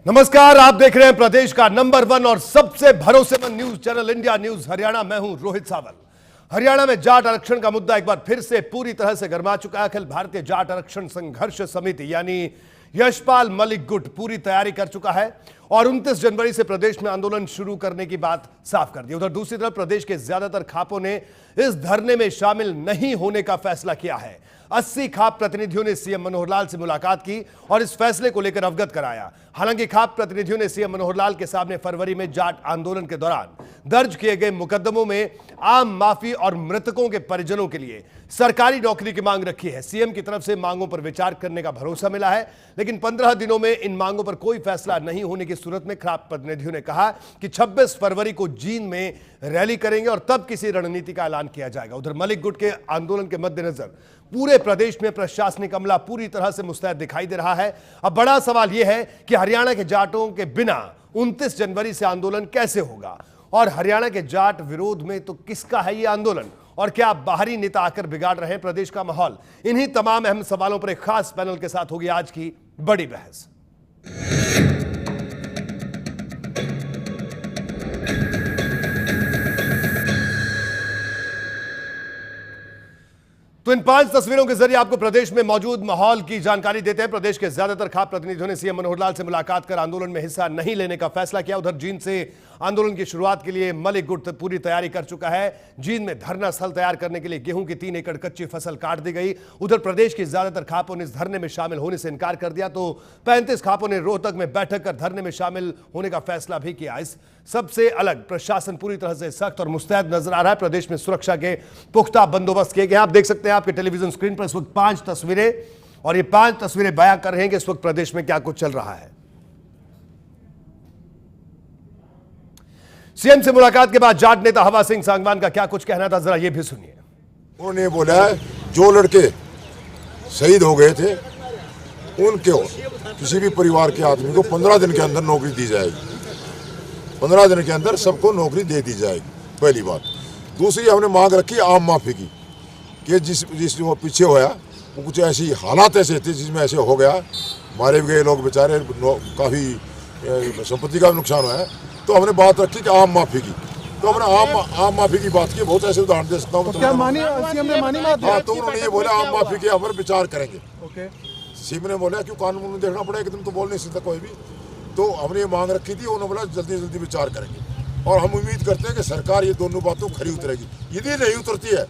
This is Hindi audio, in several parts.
नमस्कार, आप देख रहे हैं प्रदेश का नंबर 1 और सबसे भरोसेमंद news channel India news Haryana. मैं हूं रोहित सावल। हरियाणा में जाट आरक्षण का मुद्दा एक बार फिर से पूरी तरह से गर्मा चुका है। अखिल भारतीय जाट आरक्षण संघर्ष समिति यानी यशपाल मलिक गुट पूरी तैयारी कर चुका है और 29 जनवरी से प्रदेश में आंदोलन शुरू करने की बात साफ कर दी। उधर दूसरी तरफ प्रदेश के ज्यादातर खापों ने इस धरने में शामिल नहीं होने का फैसला किया है। 80 खाप प्रतिनिधियों ने सीएम मनोहर लाल से मुलाकात की और इस फैसले को लेकर अवगत कराया। हालांकि खाप प्रतिनिधियों ने सीएम मनोहर लाल के सामने फरवरी में जाट आंदोलन के दौरान दर्ज किए गए मुकदमों में आम माफी और मृतकों के परिजनों के लिए सरकारी नौकरी की मांग रखी है। सीएम की तरफ से मांगों पर विचार करने का भरोसा मिला है, लेकिन 15 दिनों में इन मांगों पर कोई फैसला नहीं होने की सूरत में खाप प्रतिनिधियों ने कहा कि 26 फरवरी को जींद में रैली करेंगे और तब किसी रणनीति का ऐलान किया जाएगा। उधर मलिक गुट के आंदोलन के मद्देनजर पूरे प्रदेश में प्रशासनिक अमला पूरी तरह से मुस्तैद दिखाई दे रहा है। अब बड़ा सवाल यह है कि हरियाणा के जाटों के बिना 29 जनवरी से आंदोलन कैसे होगा और हरियाणा के जाट विरोध में तो किसका है यह आंदोलन, और क्या बाहरी नेता आकर बिगाड़ रहे हैं प्रदेश का माहौल। इन्हीं तमाम अहम सवालों पर एक खास पैनल के साथ होगी आज की बड़ी बहस। तो इन 5 तस्वीरों के जरिए आपको प्रदेश में मौजूद माहौल की जानकारी देते हैं। प्रदेश के ज्यादातर खाप प्रतिनिधियों ने सीएम मनोहर लाल से मुलाकात कर आंदोलन में हिस्सा नहीं लेने का फैसला किया। उधर जींद से आंदोलन की शुरुआत के लिए मलिक गुट पूरी तैयारी कर चुका है। जींद में धरना स्थल तैयार करने के लिए गेहूं की 3 एकड़ कच्ची फसल काट दी गई। उधर प्रदेश के ज्यादातर खापों ने इस धरने में शामिल होने से इनकार कर दिया, तो 35 खापों ने रोहतक में बैठक कर धरने में शामिल होने का फैसला भी किया। इस सबसे अलग प्रशासन पूरी तरह से सख्त और मुस्तैद नजर आ रहा है। प्रदेश में सुरक्षा के पुख्ता बंदोबस्त किए गए। आप देख सकते हैं आपके टेलीविजन स्क्रीन पर इस वक्त 5 तस्वीरें, और ये 5 तस्वीरें बयां कर रहे हैं कि इस वक्त प्रदेश में क्या कुछ चल रहा है। सीएम से मुलाकात के बाद जाट नेता हवा सिंह सांगवान का क्या कुछ कहना था, जरा ये भी सुनिए। उन्होंने बोला जो लड़के शहीद हो गए थे उनके किसी भी परिवार के आदमी को 15 दिन के अंदर नौकरी दी जाएगी। 15 दिन के अंदर सबको नौकरी दे दी जाएगी, पहली बात। दूसरी हमने मांग रखी आम माफी की, कि जिस वो पीछे होया वो कुछ ऐसी हालात ऐसे थे जिसमें ऐसे हो गया, मारे गए लोग बेचारे, काफ़ी संपत्ति का भी नुकसान हुआ है। तो हमने बात रखी कि आम माफी की, तो हमने आम माफी की बात की। बहुत ऐसे उदाहरण दे सकता हूँ। क्या मानी सीएम ने मानी बात? हाँ, तो उन्होंने ये बोला आम माफी के हम विचार करेंगे। सीएम ने बोला क्यों कानून में देखना पड़ेगा, एकदम तो बोल नहीं सकता कोई भी। तो हमने ये मांग रखी थी, उन्होंने बोला जल्दी जल्दी विचार करेंगे और हम उम्मीद करते हैं कि सरकार ये दोनों बातों खरी उतरेगी। यदि नहीं उतरती है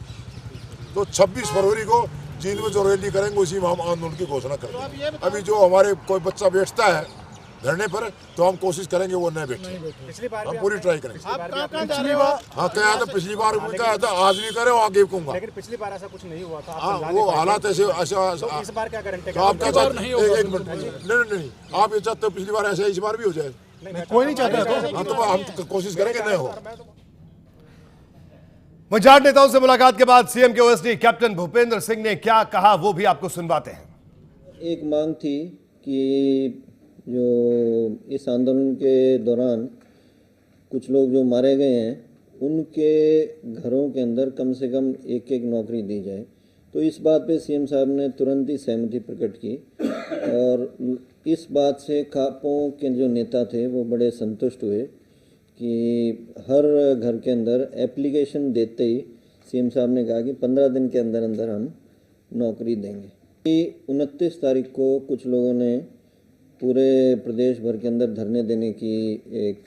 तो 26 फरवरी को जींद में जो रैली करेंगे उसी में हम आंदोलन की घोषणा करेंगे। अभी जो हमारे कोई बच्चा बैठता है धरने पर तो हम कोशिश करेंगे वो नहीं बैठे, हम पूरी ट्राई करेंगे। हाँ, कहा था पिछली बार भी कहा था, आज भी करे आगे कहूँगा, लेकिन पिछली बार ऐसा कुछ नहीं हुआ था। हाँ, वो हालात ऐसे इस बार क्या गारंटी? आप क्या चाहते हैं? एक मिनट, नहीं, आप ये चाहते हो पिछली बार ऐसा इस बार भी हो जाए? कोई नहीं चाहता। हाँ, तो हम कोशिश करेंगे नहीं हो। जाट नेताओं से मुलाकात के बाद सीएम के ओएसडी कैप्टन भूपेंद्र सिंह ने क्या कहा वो भी आपको सुनवाते हैं। एक मांग थी कि जो इस आंदोलन के दौरान कुछ लोग जो मारे गए हैं उनके घरों के अंदर कम से कम एक नौकरी दी जाए। तो इस बात पे सीएम साहब ने तुरंत ही सहमति प्रकट की और इस बात से खापों के जो नेता थे वो बड़े संतुष्ट हुए कि हर घर के अंदर एप्लीकेशन देते ही सीएम साहब ने कहा कि 15 दिन के अंदर अंदर हम नौकरी देंगे। 29 तारीख को कुछ लोगों ने पूरे प्रदेश भर के अंदर धरने देने की एक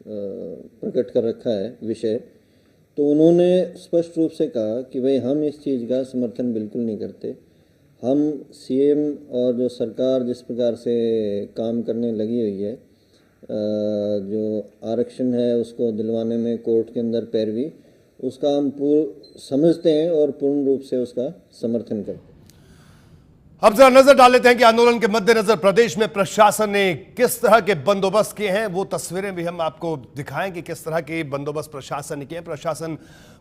प्रकट कर रखा है विषय। तो उन्होंने स्पष्ट रूप से कहा कि भाई हम इस चीज़ का समर्थन बिल्कुल नहीं करते। हम सीएम और जो सरकार जिस प्रकार से काम करने लगी हुई है, जो आरक्षण है उसको दिलवाने में कोर्ट के अंदर पैरवी, उसका हम समझते हैं और पूर्ण रूप से उसका समर्थन करते हैं। अब जरा नजर डाल लेते हैं कि आंदोलन के मद्देनजर प्रदेश में प्रशासन ने किस तरह के बंदोबस्त किए हैं। वो तस्वीरें भी हम आपको दिखाएं कि किस तरह के बंदोबस्त प्रशासन ने किए। प्रशासन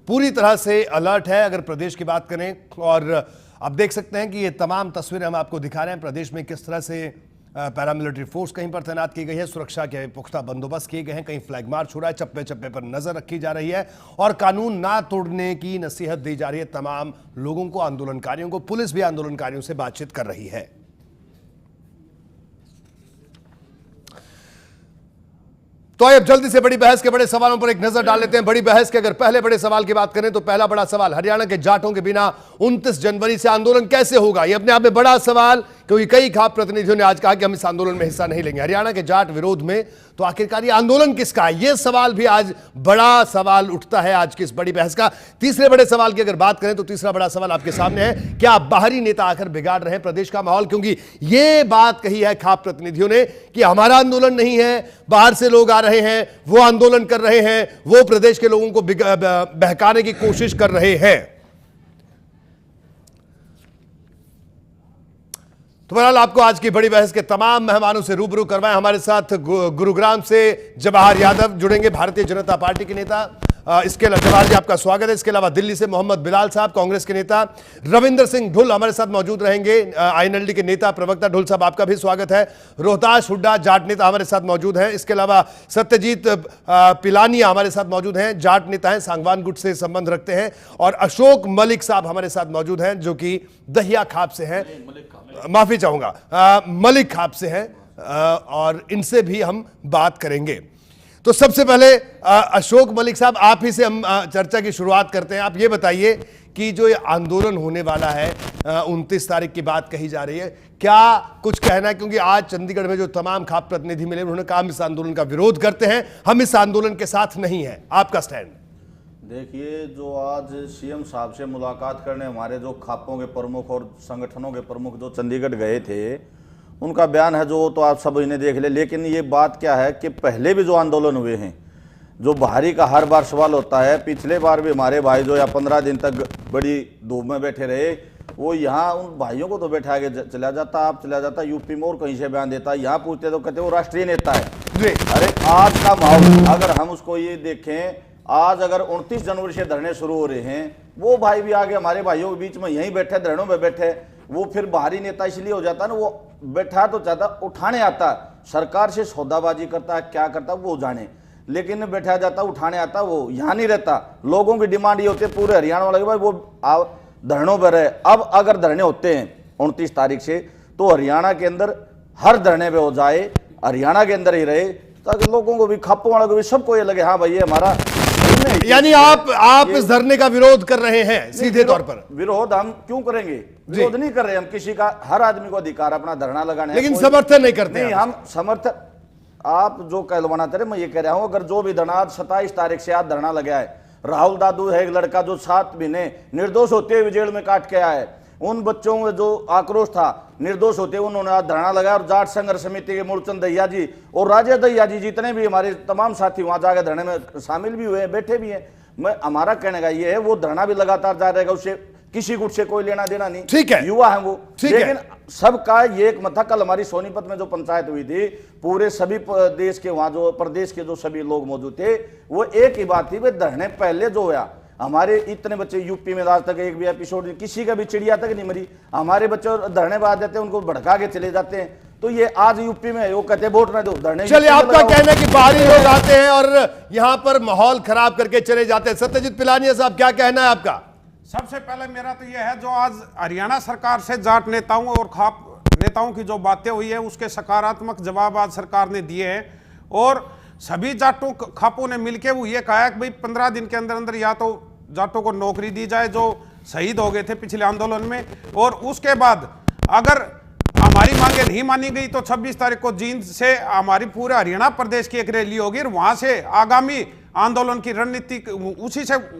पूरी तरह से अलर्ट है अगर प्रदेश की बात करें, और आप देख सकते हैं कि ये तमाम तस्वीरें हम आपको दिखा रहे हैं प्रदेश में किस तरह से पैरामिलिट्री फोर्स कहीं पर तैनात की गई है, सुरक्षा के पुख्ता बंदोबस्त किए गए हैं, कहीं फ्लैग मार्च हो रहा है, चप्पे चप्पे पर नजर रखी जा रही है और कानून ना तोड़ने की नसीहत दी जा रही है तमाम लोगों को, आंदोलनकारियों को। पुलिस भी आंदोलनकारियों से बातचीत कर रही है। तो अब जल्दी से बड़ी बहस के बड़े सवालों पर एक नजर डाल लेते हैं। बड़ी बहस के अगर पहले बड़े सवाल की बात करें तो पहला बड़ा सवाल, हरियाणा के जाटों के बिना 29 जनवरी से आंदोलन कैसे होगा? यह अपने आप में बड़ा सवाल, क्योंकि कई खाप प्रतिनिधियों ने आज कहा कि हम इस आंदोलन में हिस्सा नहीं लेंगे। हरियाणा के जाट विरोध में तो आखिरकार ये आंदोलन किसका है? यह सवाल भी आज बड़ा सवाल उठता है आज की इस बड़ी बहस का। तीसरे बड़े सवाल की अगर बात करें तो तीसरा बड़ा सवाल आपके सामने है, क्या बाहरी नेता आकर बिगाड़ रहे हैं प्रदेश का माहौल? क्योंकि यह बात कही है खाप प्रतिनिधियों ने कि हमारा आंदोलन नहीं है, बाहर से लोग आ रहे हैं, वो आंदोलन कर रहे हैं, वो प्रदेश के लोगों को बहकाने की कोशिश कर रहे हैं। तो बहरहाल आपको आज की बड़ी बहस के तमाम मेहमानों से रूबरू करवाएं। हमारे साथ गुरुग्राम से जवाहर यादव जुड़ेंगे, भारतीय जनता पार्टी के नेता। इसके अलावा जवाहर जी आपका स्वागत है। इसके अलावा दिल्ली से मोहम्मद बिलाल साहब, कांग्रेस के नेता। रविंद्र सिंह ढुल हमारे साथ मौजूद रहेंगे, आईएनएलडी के नेता प्रवक्ता। ढुल साहब आपका भी स्वागत है। रोहतास हुड्डा जाट नेता हमारे साथ मौजूद हैं। इसके अलावा सत्यजीत पिलानिया हमारे साथ मौजूद हैं, जाट नेता हैं, सांगवान गुट से संबंध रखते हैं। और अशोक मलिक साहब हमारे साथ मौजूद हैं, जो कि दहिया खाप से हैं, माफी चाहूंगा, मलिक खाप से हैं, और इनसे भी हम बात करेंगे। तो सबसे पहले अशोक मलिक साहब, आप ही से हम चर्चा की शुरुआत करते हैं। आप ये बताइए कि जो ये आंदोलन होने वाला है 29 तारीख की बात कही जा रही है, क्या कुछ कहना है? क्योंकि आज चंडीगढ़ में जो तमाम खाप प्रतिनिधि मिले उन्होंने कहा हम इस आंदोलन का विरोध करते हैं, हम इस आंदोलन के साथ नहीं हैं। आपका स्टैंड? देखिए, जो आज सीएम साहब से मुलाकात करने हमारे जो खापों के प्रमुख और संगठनों के प्रमुख जो चंडीगढ़ गए थे, उनका बयान है जो तो आप सब इन्हें देख ले। लेकिन ये बात क्या है कि पहले भी जो आंदोलन हुए हैं, जो बाहरी का हर बार सवाल होता है, पिछले बार भी हमारे भाई जो या 15 दिन तक बड़ी धूप में बैठे रहे, वो यहाँ उन भाइयों को तो बैठा के चला जाता, आप चला जाता यूपी में और कहीं से बयान देता, यहाँ पूछते तो कहते वो राष्ट्रीय नेता है। अरे आज का माहौल अगर हम उसको ये देखें, आज अगर 29 जनवरी से धरने शुरू हो रहे हैं, वो भाई भी आगे हमारे भाइयों के बीच में यहीं बैठे, धरनों में बैठे, वो फिर बाहरी नेता इसलिए हो जाता है ना, वो बैठा तो चाहता उठाने आता, सरकार से सौदाबाजी करता है, क्या करता वो जाने, लेकिन बैठा जाता उठाने आता, वो यहाँ नहीं रहता। लोगों की डिमांड ये होती है पूरे हरियाणा वाले भाई वो धरनों पर रहे। अब अगर धरने होते हैं 29 तारीख से, तो हरियाणा के अंदर हर धरने पे हो जाए, हरियाणा के अंदर ही रहे, ताकि लोगों को भी, खापों वालों को भी, सबको ये लगे हाँ भाई ये हमारा। यानी आप इस धरने का विरोध कर रहे हैं सीधे तौर पर? विरोध हम क्यों करेंगे? विरोध नहीं कर रहे हम, किसी का, हर आदमी को अधिकार अपना धरना लगाने, लेकिन समर्थन नहीं करते। नहीं, हम समर्थन, आप जो कहलवाना थे, मैं ये कह रहा हूं, अगर जो भी धरना 27 तारीख से आज धरना लगा है, राहुल दादू है एक लड़का जो 7 महीने निर्दोष होते हुए जेल में काट के आया है, उन बच्चों में जो आक्रोश था निर्दोष होते उन्होंने आज धरना लगाया। और जाट संघर्ष समिति के मूलचंद दहिया जी और राजेश दहिया जी, जितने भी हमारे तमाम साथी वहां जाकर धरने में शामिल भी हुए हैं, बैठे भी हैं। मैं हमारा कहने का ये है, वो धरना भी लगातार जारी रहेगा, उससे किसी गुट से कोई लेना देना नहीं। ठीक है, युवा है वो, लेकिन सबका ये एक मत था। कल हमारी सोनीपत में जो पंचायत हुई थी, पूरे सभी देश के वहां जो प्रदेश के जो सभी लोग मौजूद थे, वो एक ही बात थी, वे धरने पहले जो हुआ, हमारे इतने बच्चे यूपी में आज तक एक भी एपिसोड, किसी का भी चिड़िया तक नहीं मरी, हमारे बच्चे धरने बाद देते हैं, उनको भड़का के चले जाते हैं। तो ये आज यूपी में वो कहते वोट न दो, धरने। चलिए, आपका कहना है कि बाहरी लोग आते हैं और यहां पर माहौल खराब करके चले जाते हैं। सत्यजीत पिलानिया साहब, क्या कहना है आपका? सबसे पहले मेरा तो यह है, जो आज हरियाणा सरकार से जाट नेताओं और खाप नेताओं की जो बातें हुई है, उसके सकारात्मक जवाब आज सरकार ने दिए हैं। और सभी जाटों खापों ने मिलकर वो ये कहा है कि भाई 15 दिन के अंदर अंदर या तो जाटों को नौकरी दी जाए जो शहीद हो गए थे पिछले आंदोलन में, और उसके बाद अगर हमारी मांगे नहीं मानी गई तो 26 तारीख को जींद से हमारी पूरे हरियाणा प्रदेश की एक रैली होगी, और वहां से आगामी आंदोलन की रणनीति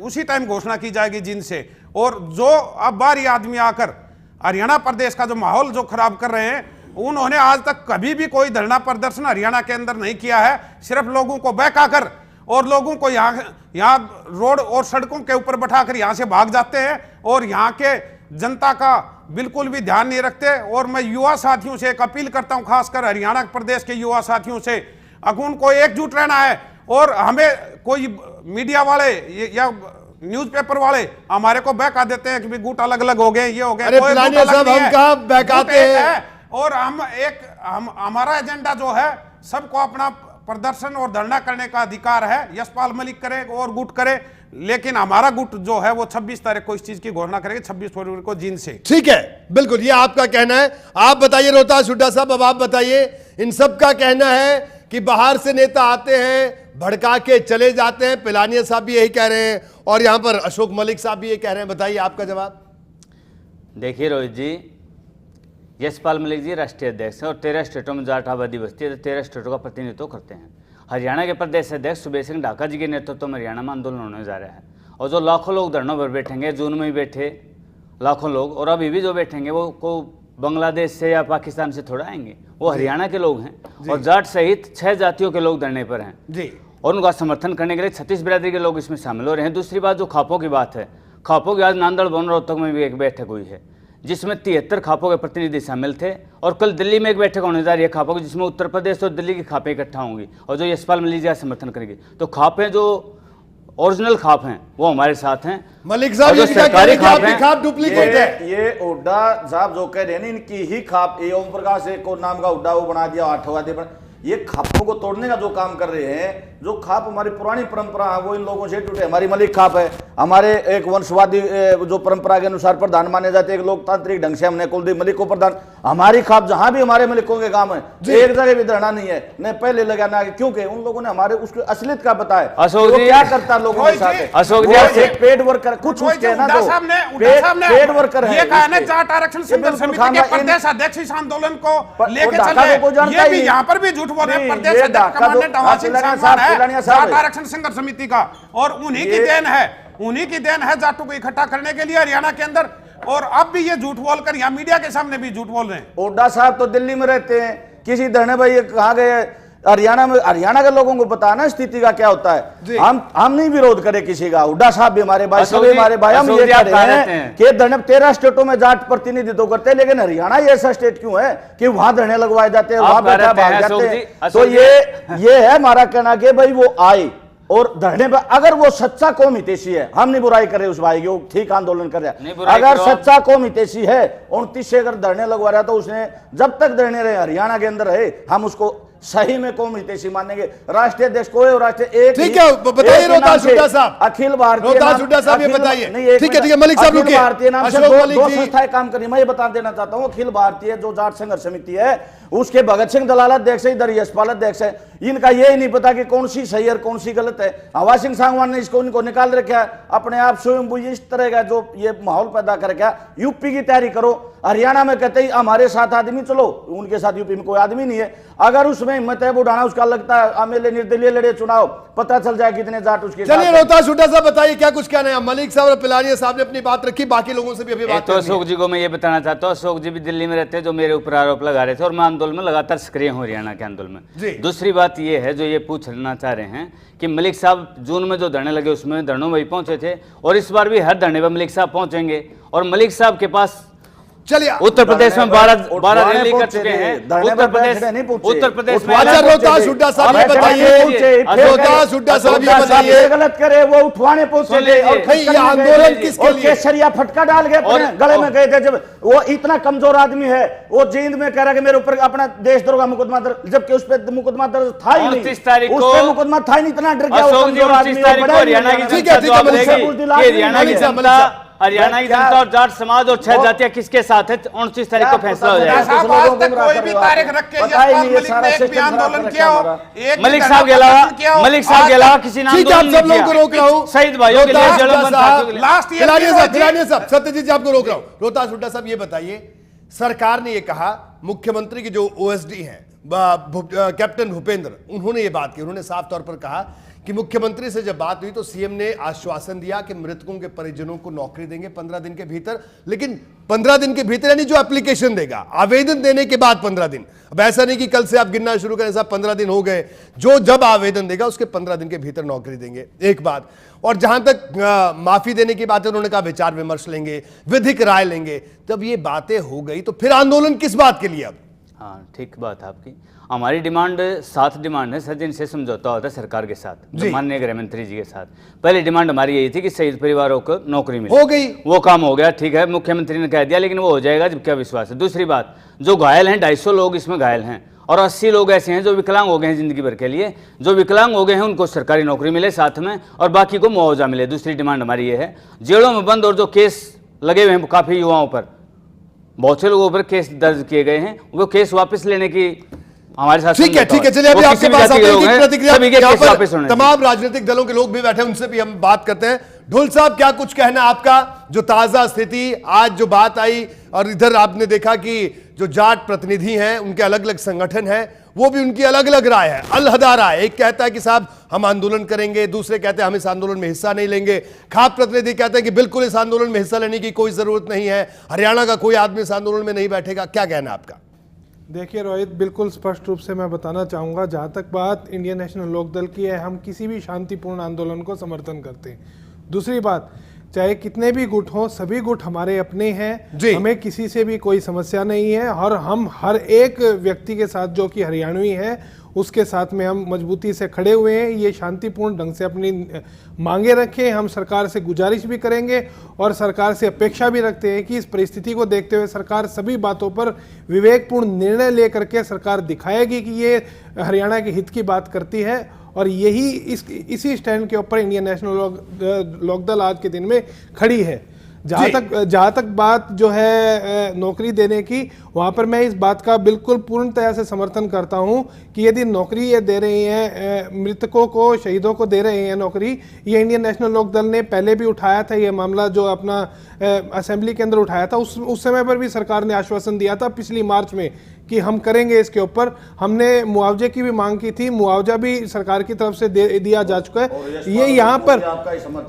उसी टाइम घोषणा की जाएगी जींद से। और जो अब बाहरी आदमी आकर हरियाणा प्रदेश का जो माहौल जो खराब कर रहे हैं, उन्होंने आज तक कभी भी कोई धरना प्रदर्शन हरियाणा के अंदर नहीं किया है, सिर्फ लोगों को बहकाकर और लोगों को यहाँ रोड और सड़कों के ऊपर बैठाकर यहाँ से भाग जाते हैं, और यहाँ के जनता का बिल्कुल भी ध्यान नहीं रखते। और मैं युवा साथियों से एक अपील करता हूँ, खासकर हरियाणा प्रदेश के युवा साथियों से, अगर उनको एकजुट रहना है, और हमें कोई मीडिया वाले या न्यूज़पेपर वाले हमारे को बहका देते हैं कि भी गुट अलग अलग हो गए, ये हो गए, अरे पिलानिया साहब, हम कहाँ बहकाते हैं? और हमारा एजेंडा जो है, सबको अपना प्रदर्शन और धरना करने का अधिकार है। यशपाल मलिक करे और गुट करे, लेकिन हमारा गुट जो है वो 26 तारीख को इस चीज की घोषणा करेंगे, 26 फरवरी को जींद से। ठीक है, बिल्कुल, ये आपका कहना है। आप बताइए रोहतास हुड्डा साहब, अब आप बताइए, इन सब का कहना है कि बाहर से नेता आते हैं, भड़का के चले जाते हैं। पिलानिया साहब भी यही कह रहे हैं और यहां पर अशोक मलिक साहब भी ये कह रहे हैं। बताइए आपका जवाब। देखिए रोहित जी, यशपाल मलिक जी राष्ट्रीय अध्यक्ष हैं और 13 स्टेटों में जाट आबादी बसती है, तो 13 स्टेटों का प्रतिनिधित्व करते हैं। हरियाणा के प्रदेश अध्यक्ष सुबेश सिंह ढाका जी के नेतृत्व में हरियाणा में आंदोलन होने जा रहा है और जो लाखों लोग धरनों पर बैठेंगे, जून में ही बैठे लाखों लोग और अभी भी जो बैठेंगे वो को बांग्लादेश से या पाकिस्तान से थोड़ा आएंगे, वो हरियाणा के लोग हैं और जाट सहित 6 जातियों के लोग धरने पर हैं जी, और उनका समर्थन करने के लिए 36 बिरादरी के लोग इसमें शामिल हो रहे हैं। दूसरी बात जो खापों की बात है, खापों की आज नांदेड़ वन रोहतक में भी एक बैठक हुई है जिसमें 73 खापों के प्रतिनिधि शामिल थे और कल दिल्ली में एक बैठक होने जा रही है खापों की, जिसमें उत्तर प्रदेश और दिल्ली की खापें इकट्ठा होंगी और जो यशपाल मलिक जी का समर्थन करेंगे। तो खापें जो ओरिजिनल खाप हैं वो हमारे साथ हैं। मलिक साहब जो ये क्या कह रहे सरकारी हैं कि खाप आपकी हैं, खाप डुप्लीकेट है। ये हुड्डा साहब जो कह रहे हैं ना, इनकी ही खाप, ये ओम प्रकाश एक को नाम का हुड्डा वो बना दिया, आठवादी बना, ये खापों को तोड़ने का जो काम कर रहे हैं। जो खाप हमारी पुरानी परंपरा है वो इन लोगों से टूटे। हमारी मलिक खाप है, हमारे एक वंशवादी जो परंपरा के अनुसार प्रधान माने जाते हैं, एक लोकतांत्रिक ढंग से हमने कुलदीप मलिक को प्रधान। हमारी खाप जहां भी हमारे मलिकों के काम है, एक जगह भी धरना नहीं है, न पहले लगाना आगे, क्योंकि उन लोगों ने हमारे उसकी असलियत का बताया। अशोक जी क्या करता है लोगों के साथ, अशोक जी, एक पेड वर्कर कुछ उसके ना दो पेड वर्कर है, ये कहा ना जाट आरक्षण संघर्ष समिति के प्रदेश अध्यक्ष इस आंदोलन को लेके चल रहे, ये भी यहाँ पर भी झूठ बोल रहे हैं। प्रदेश अध्यक्ष कमांडेंट अवाज सिंह साहब है जाट आरक्षण संघर्ष समिति का, और उन्हीं की देन है जाटों को इकट्ठा करने के लिए हरियाणा के अंदर। और अब भी ये झूठ बोलकर यहाँ मीडिया के सामने भी झूठ बोल रहे हैं। ओड्डा साहब तो दिल्ली में रहते हैं, किसी धरने भाई ये कहाँ गए हरियाणा में? हरियाणा के लोगों को पता ना स्थिति का क्या होता है। हम नहीं विरोध करें किसी का, हुड्डा साहब भी हमारे भाई, सभी हमारे भाई, हम ये कह रहे हैं कि धरने 13 स्टेटों में जाट प्रतिनिधित्व करते हैं, लेकिन हरियाणा ये ऐसा स्टेट क्यों है कि वहां धरने लगवाए जाते हैं, वहां बैठा भाग जाते हैं। तो ये है हमारा कहना कि भाई वो आए और धरने पर, अगर वो सच्चा कौम हितैषी है, हम नहीं बुराई कर रहे उस भाई की, ठीक आंदोलन कर रहा है। अगर सच्चा कौम हितैषी है 29 से अगर धरने लगवा रहा, तो उसने जब तक धरने रहे हरियाणा के अंदर रहे, हम उसको सही में कौम हितैषी मानेंगे। राष्ट्रीय अध्यक्ष को और राष्ट्रीय एक, ठीक है, बताइए रोहतास हुड्डा साहब, अखिल भारतीय रोहतास हुड्डा साहब ये बताइए। ठीक है मलिक साहब रुकिए, भारतीय नाम से दो संस्थाएं काम कर रही है। मैं ये बता देना चाहता हूँ, अखिल भारतीय जो जाट संघर्ष समिति है उसके भगत सिंह दलाल अध्यक्ष है, इधर यशपाल अध्यक्ष है। इनका ये नहीं पता कि कौन सी सही और कौन सी गलत है। आवाज सिंह सांगवान ने इसको इनको निकाल रखा है अपने आप स्वयं, इस तरह का जो ये माहौल पैदा कर रखा। यूपी की तैयारी करो, हरियाणा में कहते ही हमारे साथ आदमी, चलो उनके साथ यूपी में कोई आदमी नहीं है। अगर उसमें हिम्मत है उठाना, उसका लगता है एमएलए निर्दलीय लड़े चुनाव, पता चल जाए कितने जाट उसके। चलिए रोहतास हुड्डा साहब बताइए क्या कुछ कहना है। मलिक साहब और पिलानिया साहब ने अपनी बात रखी, बाकी लोगों से भी अभी बात। तो अशोक जी को मैं ये बताना चाहता हूँ, अशोक जी भी दिल्ली में रहते हैं, जो मेरे ऊपर आरोप लगा रहे थे, और मैं आंदोलन में लगातार सक्रिय हूँ हरियाणा के आंदोलन में। दूसरी बात ये है जो ये पूछना चाह रहे हैं कि मलिक साहब जून में जो धरने लगे उसमें धरनों में भी पहुंचे थे और इस बार भी हर धरने पर मलिक साहब पहुंचेंगे। और मलिक साहब के पास चलिए उत्तर प्रदेश में 12 रैली कर चुके हैं। उत्तर प्रदेश में रोहतास हुड्डा साहब ये बताइए, रोहतास हुड्डा साहब ये बताइए, गलत करे वो उठवाने पहुंचे थे और ये आंदोलन किसके लिए? केसरिया फटका डाल गए अपने गले में गए थे। जब वो इतना कमजोर आदमी है, वो जींद में कह रहा कि मेरे ऊपर अपना देशद्रोह का मुकदमा दर्ज, जबकि उस पर मुकदमा दर्ज था ही नहीं। 29 तारीख को उस पे मुकदमा था ही नहीं, इतना डर गया वो कमजोर आदमी। हरियाणा की जनता और जाट समाज और 6 जातियां किसके साथ है, 29 तारीख को फैसला हो जाएगा। आज तक कोई भी तारीख रख के यशपाल मलिक ने एक भी आंदोलन किया हो, मलिक साहब के अलावा किसी ने ठीक है, आप सब लोगों को रोक रहा हूं। शहीद भाइयों के लिए, लास्ट पिलानिया साहब, सत्यजीत जी आपको रोक रहा हूं। रोहतास हुड्डा साहब ये बताइए, सरकार ने ये कहा, मुख्यमंत्री की जो ओएसडी हैं कैप्टन भूपेंद्र, उन्होंने ये बात की, उन्होंने साफ तौर पर कहा कि मुख्यमंत्री से जब बात हुई तो सीएम ने आश्वासन दिया कि मृतकों के परिजनों को नौकरी देंगे 15 दिन के भीतर। लेकिन 15 दिन के भीतर यानी जो एप्लीकेशन देगा, आवेदन देने के बाद 15 दिन। अब ऐसा नहीं कि कल से आप गिनना शुरू करें, साहब 15 दिन हो गए, जो जब आवेदन देगा उसके 15 दिन के भीतर नौकरी देंगे, एक बात। और जहां तक माफी देने की बात है, उन्होंने कहा विचार विमर्श लेंगे, विधिक राय लेंगे। तब ये बातें हो गई तो फिर आंदोलन किस बात के लिए? अब हाँ, ठीक बात आपकी। हमारी डिमांड 7 डिमांड है सर, जिनसे समझौता होता है सरकार के साथ, माननीय गृह मंत्री जी के साथ। पहली डिमांड हमारी यही थी कि शहीद परिवारों को नौकरी मिले, हो गई, वो काम हो गया, ठीक है, मुख्यमंत्री ने कह दिया, लेकिन वो हो जाएगा जब क्या विश्वास है। दूसरी बात, जो घायल हैं 250 लोग इसमें घायल हैं और 80 लोग ऐसे हैं जो विकलांग हो गए हैं जिंदगी भर के लिए। जो विकलांग हो गए हैं उनको सरकारी नौकरी मिले साथ में, और बाकी को मुआवजा मिले। दूसरी डिमांड हमारी ये है, जेलों में बंद और जो केस लगे हुए हैं काफ़ी युवाओं पर, बहुत से लोगों पर केस दर्ज किए गए हैं, वो केस वापस लेने की हमारे साथ ठीक है, समझौता ठीक है, हो। चलिए अभी वो आपके किसी भी पास जाति आते के हैं लोग कि हैं, प्रतिक्रिया सभी के यहाँ केस वापस पर होने तमाम राजनीतिक दलों के लोग भी बैठे हैं, उनसे भी हम बात करते हैं। ढोल साहब, क्या कुछ कहना है आपका? जो ताजा स्थिति आज जो बात आई, और इधर आपने देखा कि जो जाट प्रतिनिधि हैं उनके अलग अलग संगठन हैं, वो भी उनकी अलग अलग राय है, अलहदा राय। एक कहता है कि साहब हम आंदोलन करेंगे, दूसरे कहते हैं हम इस आंदोलन में हिस्सा नहीं लेंगे, खाप प्रतिनिधि कहते हैं कि बिल्कुल इस आंदोलन में हिस्सा लेने की कोई जरूरत नहीं है, हरियाणा का कोई आदमी इस आंदोलन में नहीं बैठेगा। क्या कहना है आपका? देखिए रोहित, बिल्कुल स्पष्ट रूप से मैं बताना चाहूँगा, जहाँ तक बात इंडियन नेशनल लोकदल की है, हम किसी भी शांतिपूर्ण आंदोलन को समर्थन करते हैं। दूसरी बात, चाहे कितने भी गुट हों, सभी गुट हमारे अपने हैं, हमें किसी से भी कोई समस्या नहीं है, और हम हर एक व्यक्ति के साथ जो कि हरियाणवी है उसके साथ में हम मजबूती से खड़े हुए हैं। ये शांतिपूर्ण ढंग से अपनी मांगे रखें। हम सरकार से गुजारिश भी करेंगे और सरकार से अपेक्षा भी रखते हैं कि इस परिस्थिति को देखते हुए सरकार सभी बातों पर विवेकपूर्ण निर्णय लेकर के सरकार दिखाएगी कि ये हरियाणा के हित की बात करती है, और यही इसी स्टैंड के ऊपर इंडियन नेशनल लोकदल आज के दिन में खड़ी है। जहाँ तक बात जो है नौकरी देने की, वहाँ पर मैं इस बात का बिल्कुल पूर्णतया से समर्थन करता हूँ कि यदि नौकरी ये दे रही हैं, मृतकों को, शहीदों को दे रहे हैं नौकरी, ये इंडियन नेशनल लोकदल ने पहले भी उठाया था ये मामला, जो अपना असेंबली के अंदर उठाया था, उस समय पर भी सरकार ने आश्वासन दिया था पिछली मार्च में कि हम करेंगे इसके ऊपर। हमने मुआवजे की भी मांग की थी, मुआवजा भी सरकार की तरफ से दिया जा चुका है। ये यहाँ पर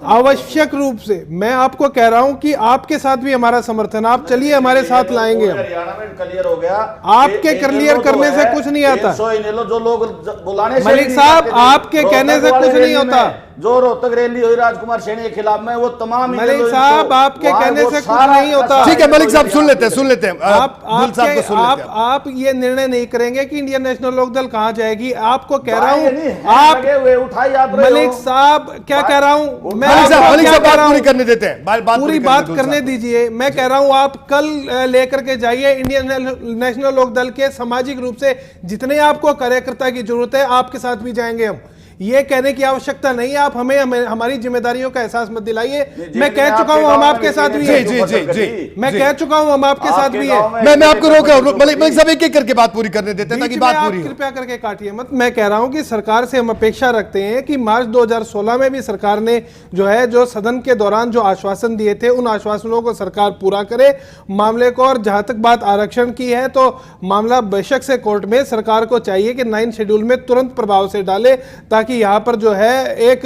आवश्यक रूप से मैं आपको कह रहा हूँ कि आपके साथ भी हमारा समर्थन, आप चलिए हमारे साथ लाएंगे हम। हरियाणा में क्लियर हो गया, आपके क्लियर करने से कुछ नहीं आता जो लोग बुलाने से मलिक साहब, आपके कहने से कुछ नहीं होता। जो रोहतक रैली हुई राजकुमार सैनी के खिलाफ में, वो तमाम मलिक साहब आपके कहने से कुछ नहीं होता। ठीक है मलिक साहब, सुन लेते हैं आप ये निर्णय नहीं करेंगे कि इंडियन नेशनल लोकदल कहां जाएगी। आपको कह रहा हूं आप मलिक साहब, क्या कह रहा हूं मैं, मलिक साहब बात पूरी करने देते हैं, पूरी बात करने दीजिए। मैं कह रहा हूं आप कल लेकर के जाइए इंडियन नेशनल लोकदल के सामाजिक रूप से जितने आपको कार्यकर्ता की जरूरत है, आपके साथ भी जाएंगे हम। ये कहने की आवश्यकता नहीं है, आप हमें हमारी जिम्मेदारियों का एहसास मत दिलाइए। मैं कह चुका हूं हम आपके साथ भी हैं। जी, मैं कह चुका हूं हम आपके साथ भी हैं। मैं आपको रोक रहा हूं, मलिक साहब एक एक करके बात पूरी करने देते हैं ताकि बात पूरी हो। कृपया करके काटिए मत। मैं कह रहा हूं कि सरकार से हम अपेक्षा रखते हैं कि मार्च 2016 में भी सरकार ने जो सदन के दौरान जो आश्वासन दिए थे, उन आश्वासनों को सरकार पूरा करे मामले को। और जहां तक बात आरक्षण की है, तो मामला बेशक से कोर्ट में, सरकार को चाहिए कि 9 शेड्यूल में तुरंत प्रभाव से डाले, ताकि यहाँ पर जो है एक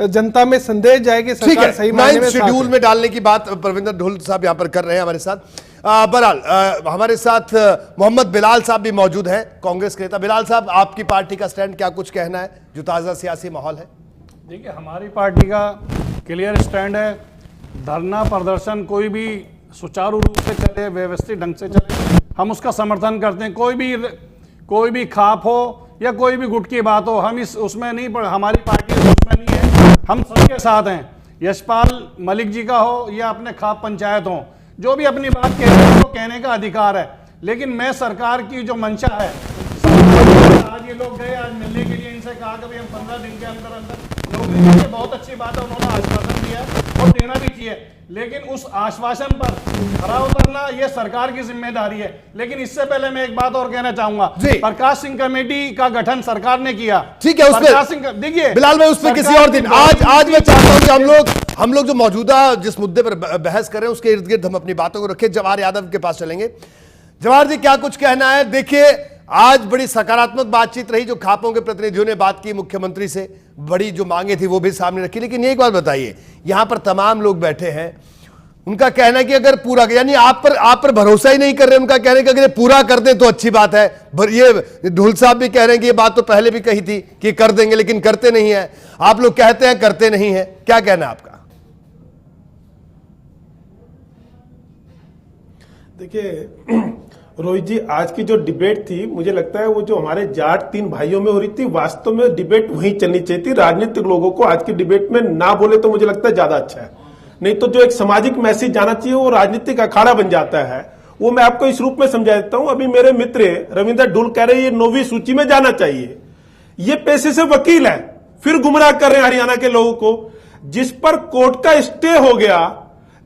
जनता में संदेश जाए कि सरकार सही मायने में शेड्यूल में डालने की बात प्रविंदर ढोल साहब यहाँ पर कर रहे हैं हमारे साथ। बहरहाल हमारे साथ मोहम्मद बिलाल साहब भी मौजूद हैं, कांग्रेस के नेता। बिलाल साहब, आपकी पार्टी का स्टैंड क्या कुछ कहना है जो ताजा सियासी माहौल है? देखिए, हमारी पार्टी का क्लियर स्टैंड है, धरना प्रदर्शन कोई भी सुचारू रूप से चले, व्यवस्थित ढंग से चले, हम उसका समर्थन करते हैं। कोई भी खाप हो या कोई भी गुट की बात हो, हम उसमें नहीं, हमारी पार्टी उसमें नहीं है, हम सबके साथ हैं। यशपाल मलिक जी का हो या अपने खाप पंचायत हो, जो भी अपनी बात कहते हैं वो कहने का अधिकार है। लेकिन मैं सरकार की जो मंशा है, आज ये लोग गए, आज मिलने के लिए इनसे कहा कि हम 15 दिन के अंदर अंदर नौकरी देंगे, बहुत अच्छी बात है, उन्होंने आश्वासन दिया और देना भी चाहिए। लेकिन उस आश्वासन पर खरा उतरना ये सरकार की जिम्मेदारी है। लेकिन इससे पहले मैं एक बात और कहना चाहूंगा, प्रकाश सिंह कमेटी का गठन सरकार ने किया। ठीक है, उसमें देखिए बिलाल भाई, उस पर किसी और दिन। आज मैं चाहता हूं कि हम लोग जो मौजूदा जिस मुद्दे पर बहस कर रहे हैं उसके इर्द गिर्द हम अपनी बातों को रखें। जवाहर यादव के पास चलेंगे। जवाहर जी, क्या कुछ कहना है? देखिए, आज बड़ी सकारात्मक बातचीत रही, जो खापों के प्रतिनिधियों ने बात की मुख्यमंत्री से, बड़ी जो मांगे थी वो भी सामने रखी। लेकिन एक बात बताइए, यहां पर तमाम लोग बैठे हैं, उनका कहना है कि अगर पूरा, यानी आप पर भरोसा ही नहीं कर रहे। उनका कहना है कि अगर ये पूरा कर दें तो अच्छी बात है। ये ढोल साहब भी कह रहे हैं कि ये बात तो पहले भी कही थी कि कर देंगे, लेकिन करते नहीं है। आप लोग कहते हैं करते नहीं है, क्या कहना है आपका? देखिए रोहित जी, आज की जो डिबेट थी, मुझे लगता है वो जो हमारे जाट 3 भाइयों में हो रही थी, वास्तव में डिबेट वहीं चलनी चाहिए थी। राजनीतिक लोगों को आज की डिबेट में ना बोले तो मुझे लगता है ज्यादा अच्छा है। नहीं तो जो एक सामाजिक मैसेज जाना चाहिए वो राजनीतिक अखाड़ा बन जाता है। वो मैं आपको इस रूप में समझा देता हूं। अभी मेरे मित्र रविंदर ढुल कह रहे हैं ये 9वीं सूची में जाना चाहिए। ये पेशे से वकील है, फिर गुमराह कर रहे हैं हरियाणा के लोगों को। जिस पर कोर्ट का स्टे हो गया,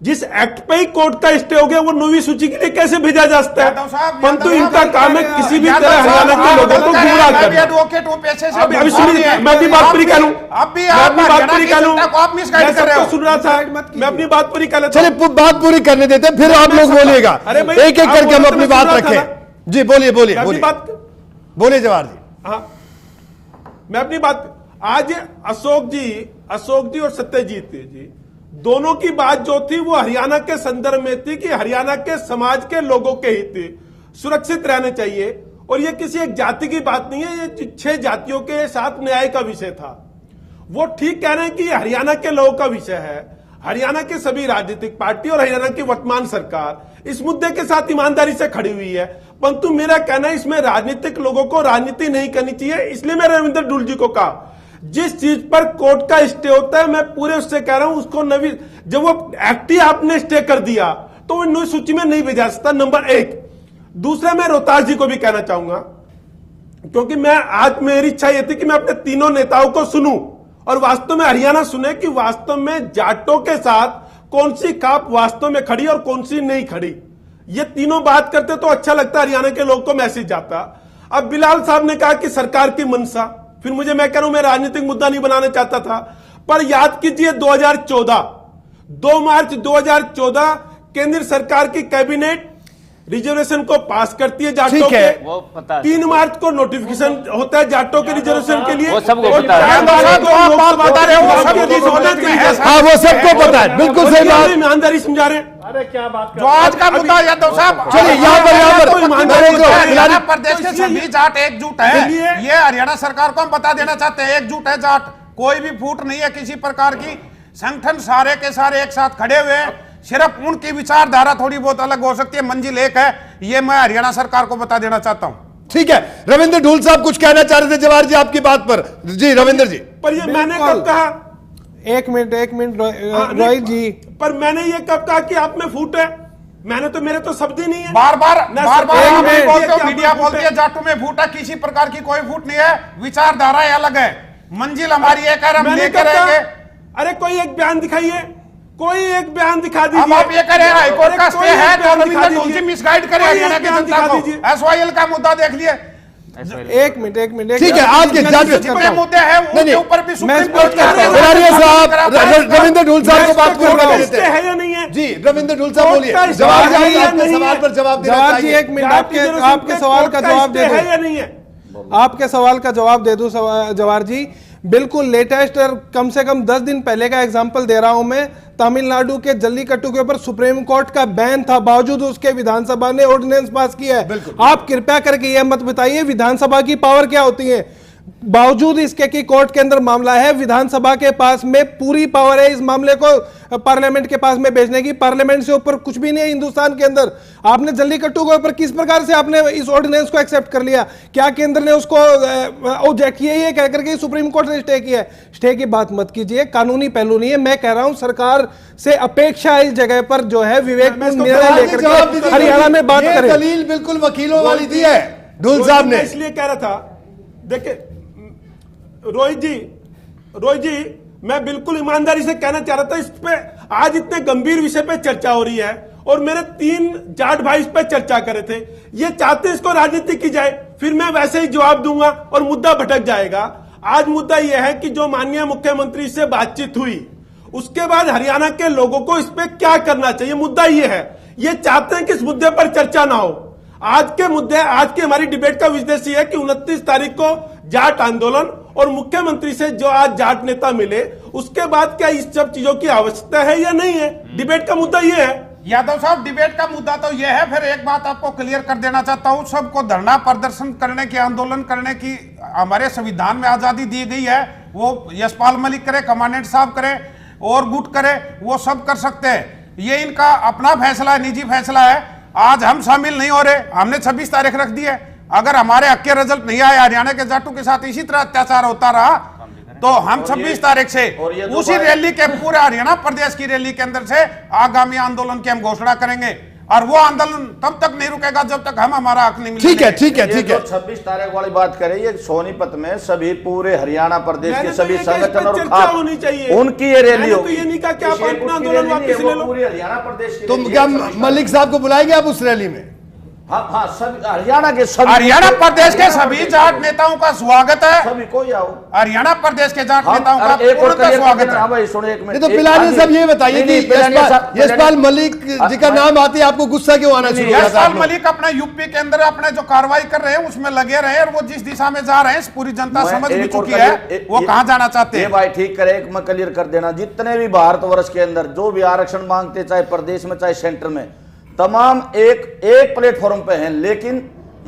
जिस एक्ट पे ही कोर्ट का स्टे हो गया वो 9वीं सूची के लिए कैसे भेजा जा सकता यादव है? साहब, परंतु यादव इनका साहब, काम है किसी भी यादव तरह साहब, हरियाणा के आप लोगों को गलत कह रहे गुमराह हैं, मैं भी करना। एडवोकेट हूं पेशे से। अब सुनिए, मैं अपनी बात पूरी करूं। अब भी मैं आप अपनी बात हरियाणा पूरी की करूं। जनता को आप मिसगाइड कर रहे हो। सुन रहा था, मैं अपनी बात पूरी कर लेता चलिए बात पूरी करने देते हैं, फिर आप लोग बोलिएगा। अरे भाई, एक एक आप करके हम बोलो तो अपनी मैं बात सुन रहा था रखें। जी बोलिए बोलिए मैं अपनी बोलिए बात बोलिए जवाहर जी। हाँ, मैं अपनी बात आज अशोक जी और सत्यजीत जी दोनों की बात जो थी वो हरियाणा के संदर्भ में थी कि हरियाणा के समाज के लोगों के हित सुरक्षित रहने चाहिए, और ये किसी एक जाति की बात नहीं है, ये 6 जातियों के साथ न्याय का विषय था। वो ठीक कह रहे हैं कि हरियाणा के लोगों का विषय है। हरियाणा की सभी राजनीतिक पार्टी और हरियाणा की वर्तमान सरकार इस मुद्दे के साथ ईमानदारी से खड़ी हुई है, परंतु मेरा कहना है इसमें राजनीतिक लोगों को राजनीति नहीं करनी चाहिए। इसलिए मैं रविंद्र डूल जी को कहा, जिस चीज पर कोर्ट का स्टे होता है मैं पूरे उससे कह रहा हूं उसको नवी, जब वो एक्ट ही आपने स्टे कर दिया तो वो 9वीं सूची में नहीं भेजा सकता, नंबर 1। दूसरा, मैं रोहतास जी को भी कहना चाहूंगा, क्योंकि मैं आज मेरी इच्छा यह थी कि मैं अपने तीनों नेताओं को सुनूं और वास्तव में हरियाणा सुने कि वास्तव में जाटों के साथ कौन सी खाप वास्तव में खड़ी और कौन सी नहीं खड़ी। ये तीनों बात करते तो अच्छा लगता, हरियाणा के लोग को मैसेज जाता। अब बिलाल साहब ने कहा कि सरकार की मंशा, फिर मुझे, मैं कह रहा हूं मैं राजनीतिक मुद्दा नहीं बनाना चाहता था, पर याद कीजिए 2014 2 मार्च 2014 केंद्र सरकार की कैबिनेट रिजर्वेशन को पास करती है जाटों ठीक है, वो पता है। 3 मार्च को नोटिफिकेशन होता है जाटों के रिजर्वेशन के लिए, वो सबको और पता है। 4 मार्च को आप बात लोकसभा बता रहे हो, वो चुनाव सब के चीज लिए होना चाहिए है। हाँ वो सबको पता है, बिल्कुल सही बात। ईमानदारी समझा रहे हैं। जो आज का मुद्दा यादव साहब, चलिए यहाँ पर हरियाणा प्रदेश के सभी जाट एकजुट है। चलिए। ये हरियाणा सरकार को हम बता देना चाहते हैं, एकजुट है जाट, कोई भी फूट नहीं है किसी प्रकार की। संगठन सारे के सारे एक साथ खड़े हुए हैं, सिर्फ उनकी विचारधारा थोड़ी बहुत अलग हो सकती है, मंजिल एक है। ये मैं हरियाणा सरकार को बता देना चाहता हूं। ठीक है, रविंद्र ढूल साहब कुछ कहना चाह रहे थे जवाहर जी आपकी बात पर। जी रविंद्र जी। पर ये मैंने कब कहा? एक मिनट रोहित जी, पर मैंने ये कब कहा कि आप में फूट है? मैंने तो, मेरे तो शब्द ही नहीं है। बार बार ना बार सरकार बार आप ने ही बोलते हो, क्या मीडिया फूट बोलती है है? जाटों में फूट है, किसी प्रकार की कोई फूट नहीं है। विचारधाराएं अलग है, मंजिल हमारी एक है, हम मैंने लेके कब कहा? रहेंगे। अरे कोई एक बयान दिखाइए, कोई एक बयान दिखा दीजिए। अब आप ये करें हाईकोर्ट का अरे स्टे कोई है एक तो बयान रविंद्र दिखा ढोल जी दीजिए। मिसगाइड करे कोई हरियाणा एक की बयान जनता दिखा को। दीजिए। एसवाईएल का मुद्दा देख लिए, एक मिनट ठीक है, आज के जाट जितने मुद्दे हैं उनके ऊपर भी सुप्रीम कोर्ट मैं के बनारिया साहब रविंद्र ढूल साहब को बात पूरी करने देते स्टे हैं। है या नहीं है? जी रविंद्र ढूल साहब कोर्ट बोलिए, का जवाहर जी स्टे है या आपके नहीं सवाल है? पर जवाब देना जवाहर जी चाहिए। एक मिनट, जाट रिजर्वेशन आपके पे सवाल कोर्ट का जवाब दे स्टे है दो। या नहीं है? आपके सवाल का जवाब दे दूं जवाहर जी, बिल्कुल लेटेस्ट और कम से कम 10 दिन पहले का एग्जांपल दे रहा हूं मैं। तमिलनाडु के जल्लीकट्टू के ऊपर सुप्रीम कोर्ट का बैन था, बावजूद उसके विधानसभा ने ऑर्डिनेंस पास किया है। आप कृपया करके यह मत बताइए विधानसभा की पावर क्या होती है। बावजूद इसके कि कोर्ट के अंदर मामला है, विधानसभा के पास में पूरी पावर है इस मामले को पार्लियामेंट के पास में भेजने की। पार्लियामेंट से ऊपर कुछ भी नहीं है हिंदुस्तान के अंदर। आपने जल्लीकट्टू के ऊपर किस प्रकार से आपने इस ऑर्डिनेंस को एक्सेप्ट कर लिया? क्या केंद्र ने उसको ऑब्जेक्ट किया है कहकर के सुप्रीम कोर्ट ने स्टे किया है? स्टे की बात मत कीजिए, कानूनी पहलू नहीं है। मैं कह रहा हूं सरकार से अपेक्षा इस जगह पर जो है विवेकपूर्ण निर्णय लेकर के हरियाणा में बात ये करें। दलील बिल्कुल वकीलों वाली दी है ढूल साहब ने। मैं इसलिए कह रहा था, देखिए रोहित जी मैं बिल्कुल ईमानदारी से कहना चाह रहा था, इस पे आज इतने गंभीर विषय पे चर्चा हो रही है और मेरे 3 जाट भाई इस पे चर्चा कर रहे थे। ये चाहते इसको राजनीति की जाए, फिर मैं वैसे ही जवाब दूंगा और मुद्दा भटक जाएगा। आज मुद्दा यह है कि जो माननीय मुख्यमंत्री से बातचीत हुई उसके बाद हरियाणा के लोगों को इस पे क्या करना चाहिए, मुद्दा ये है। ये चाहते हैं कि इस मुद्दे पर चर्चा ना हो। आज के मुद्दे, आज की हमारी डिबेट का उद्देश्य यह है कि 29 तारीख को जाट आंदोलन और मुख्यमंत्री से जो आज जाट नेता मिले उसके बाद क्या इस सब चीजों की आवश्यकता है या नहीं है। डिबेट का मुद्दा यह है। यादव साहब डिबेट का मुद्दा तो यह है। फिर एक बात आपको क्लियर कर देना चाहता हूं, सबको धरना प्रदर्शन करने की, आंदोलन करने की हमारे संविधान में आजादी दी गई है। वो यशपाल मलिक करे, कमांडेंट साहब करे और गुट करे, वो सब कर सकते हैं। ये इनका अपना फैसला है, निजी फैसला है। आज हम शामिल नहीं हो रहे, हमने 26 तारीख रख दी है। अगर हमारे हक के रिजल्ट नहीं आए, हरियाणा के जाटों के साथ इसी तरह अत्याचार होता रहा तो हम 26 तारीख से उसी रैली के, पूरे हरियाणा प्रदेश की रैली के अंदर से आगामी आंदोलन की हम घोषणा करेंगे। और वो आंदोलन तब तक नहीं रुकेगा जब तक हम हमारा हक नहीं मिलेगा। ठीक है ठीक है ये ठीक जो है 26 तारीख वाली बात करें, ये सोनीपत में सभी पूरे हरियाणा प्रदेश मैंने के तो सभी ये कहा, इस संगठन पर और चर्चा खाप, होनी चाहिए। उनकी ये रैली मैंने तो होगी। ये नहीं कहा कि आप ये अपना उनकी आंदोलन रैली नहीं है, वापस वो ले लो। पूरे हरियाणा प्रदेश की तुम रैली क्या है। मलिक साहब को बुलाएंगे आप उस रैली में? हाँ हाँ, सभी हरियाणा के सभी, हरियाणा प्रदेश के सभी जाट नेताओं का स्वागत है। सभी कोई आओ। हरियाणा प्रदेश के जाट हम नेताओं का अरे एक और पूर्णतः clear स्वागत कर देना। हाँ है। भाई सुनो एक नहीं मिनट। तो पिलानी साहब ये बताइए कि यशपाल मलिक जी का नाम आते ही आपको गुस्सा क्यों आना शुरू हो जाता है? यशपाल मलिक अपने यूपी के अंदर अपने जो कार्रवाई कर रहे हैं उसमें लगे रहे, और वो जिस दिशा में जा रहे हैं पूरी जनता समझ भी चुकी है वो कहां जाना चाहते ये हैं। भाई ठीक करे, एक मैं क्लियर कर देना, जितने भी भारतवर्ष के अंदर जो भी आरक्षण मांगते, चाहे प्रदेश में चाहे सेंटर में, तमाम एक प्लेटफॉर्म पे हैं। लेकिन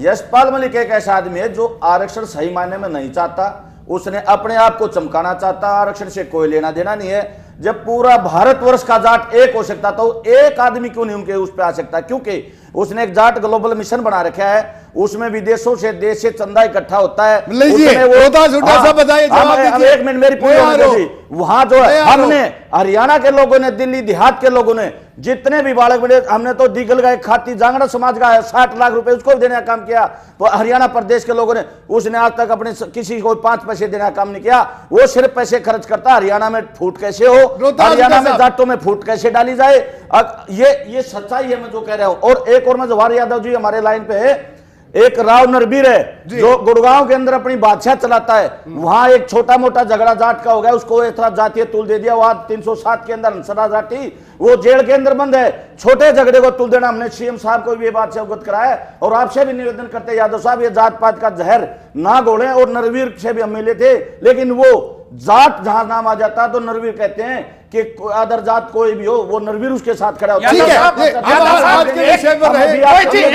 यशपाल मलिक एक ऐसा आदमी है जो आरक्षण सही मायने में नहीं चाहता, उसने अपने आप को चमकाना चाहता, आरक्षण से कोई लेना देना नहीं है। जब पूरा भारतवर्ष का जाट एक हो सकता तो एक आदमी क्यों नहीं उनके उस पे आ सकता? क्योंकि उसने एक जाट ग्लोबल मिशन बना रखा है, उसमें विदेशों से देश से चंदा इकट्ठा होता है। उसमें वो बताइए, एक मिनट मेरी पूरी होने दीजिए। वहां जो है हमने हरियाणा के लोगों ने, दिल्ली देहात के लोगों ने, जितने भी बालक बड़े, हमने तो दीगल का एक खाती जांगड़ा समाज का 60 लाख रुपए उसको देने का काम किया। तो हरियाणा प्रदेश के लोगों ने, उसने आज तक अपने किसी को 5 पैसे देने का काम नहीं किया। वो सिर्फ पैसे खर्च करता हरियाणा में फूट कैसे हो, हरियाणा में जाटों में फूट कैसे डाली जाए। ये सच्चाई है मैं जो कह रहा हूं। और एक और मैं जवाहर यादव जी हमारे लाइन पे है, एक राव नरबीर है जो गुड़गांव के अंदर अपनी बादशाह चलाता है। वहां एक छोटा मोटा झगड़ा जाट का हो गया, उसको एक तरह जातीय तुल दे दिया। वहां 307 के अंदर हंसरा जाटी वो जेल के अंदर बंद है। छोटे झगड़े को तुल देना, हमने सीएम साहब को भी ये बात से अवगत कराया है। और आपसे भी निवेदन करते हैं यादव साहब, ये जात पात का जहर ना घोलें। और नरवीर से भी हम मिले थे, लेकिन वो जाट जहां नाम आ जाता तो नरवीर कहते हैं कि अदर जात कोई भी हो, वो नरवीर उसके साथ खड़ा होता है। आज के विषय पर रहे,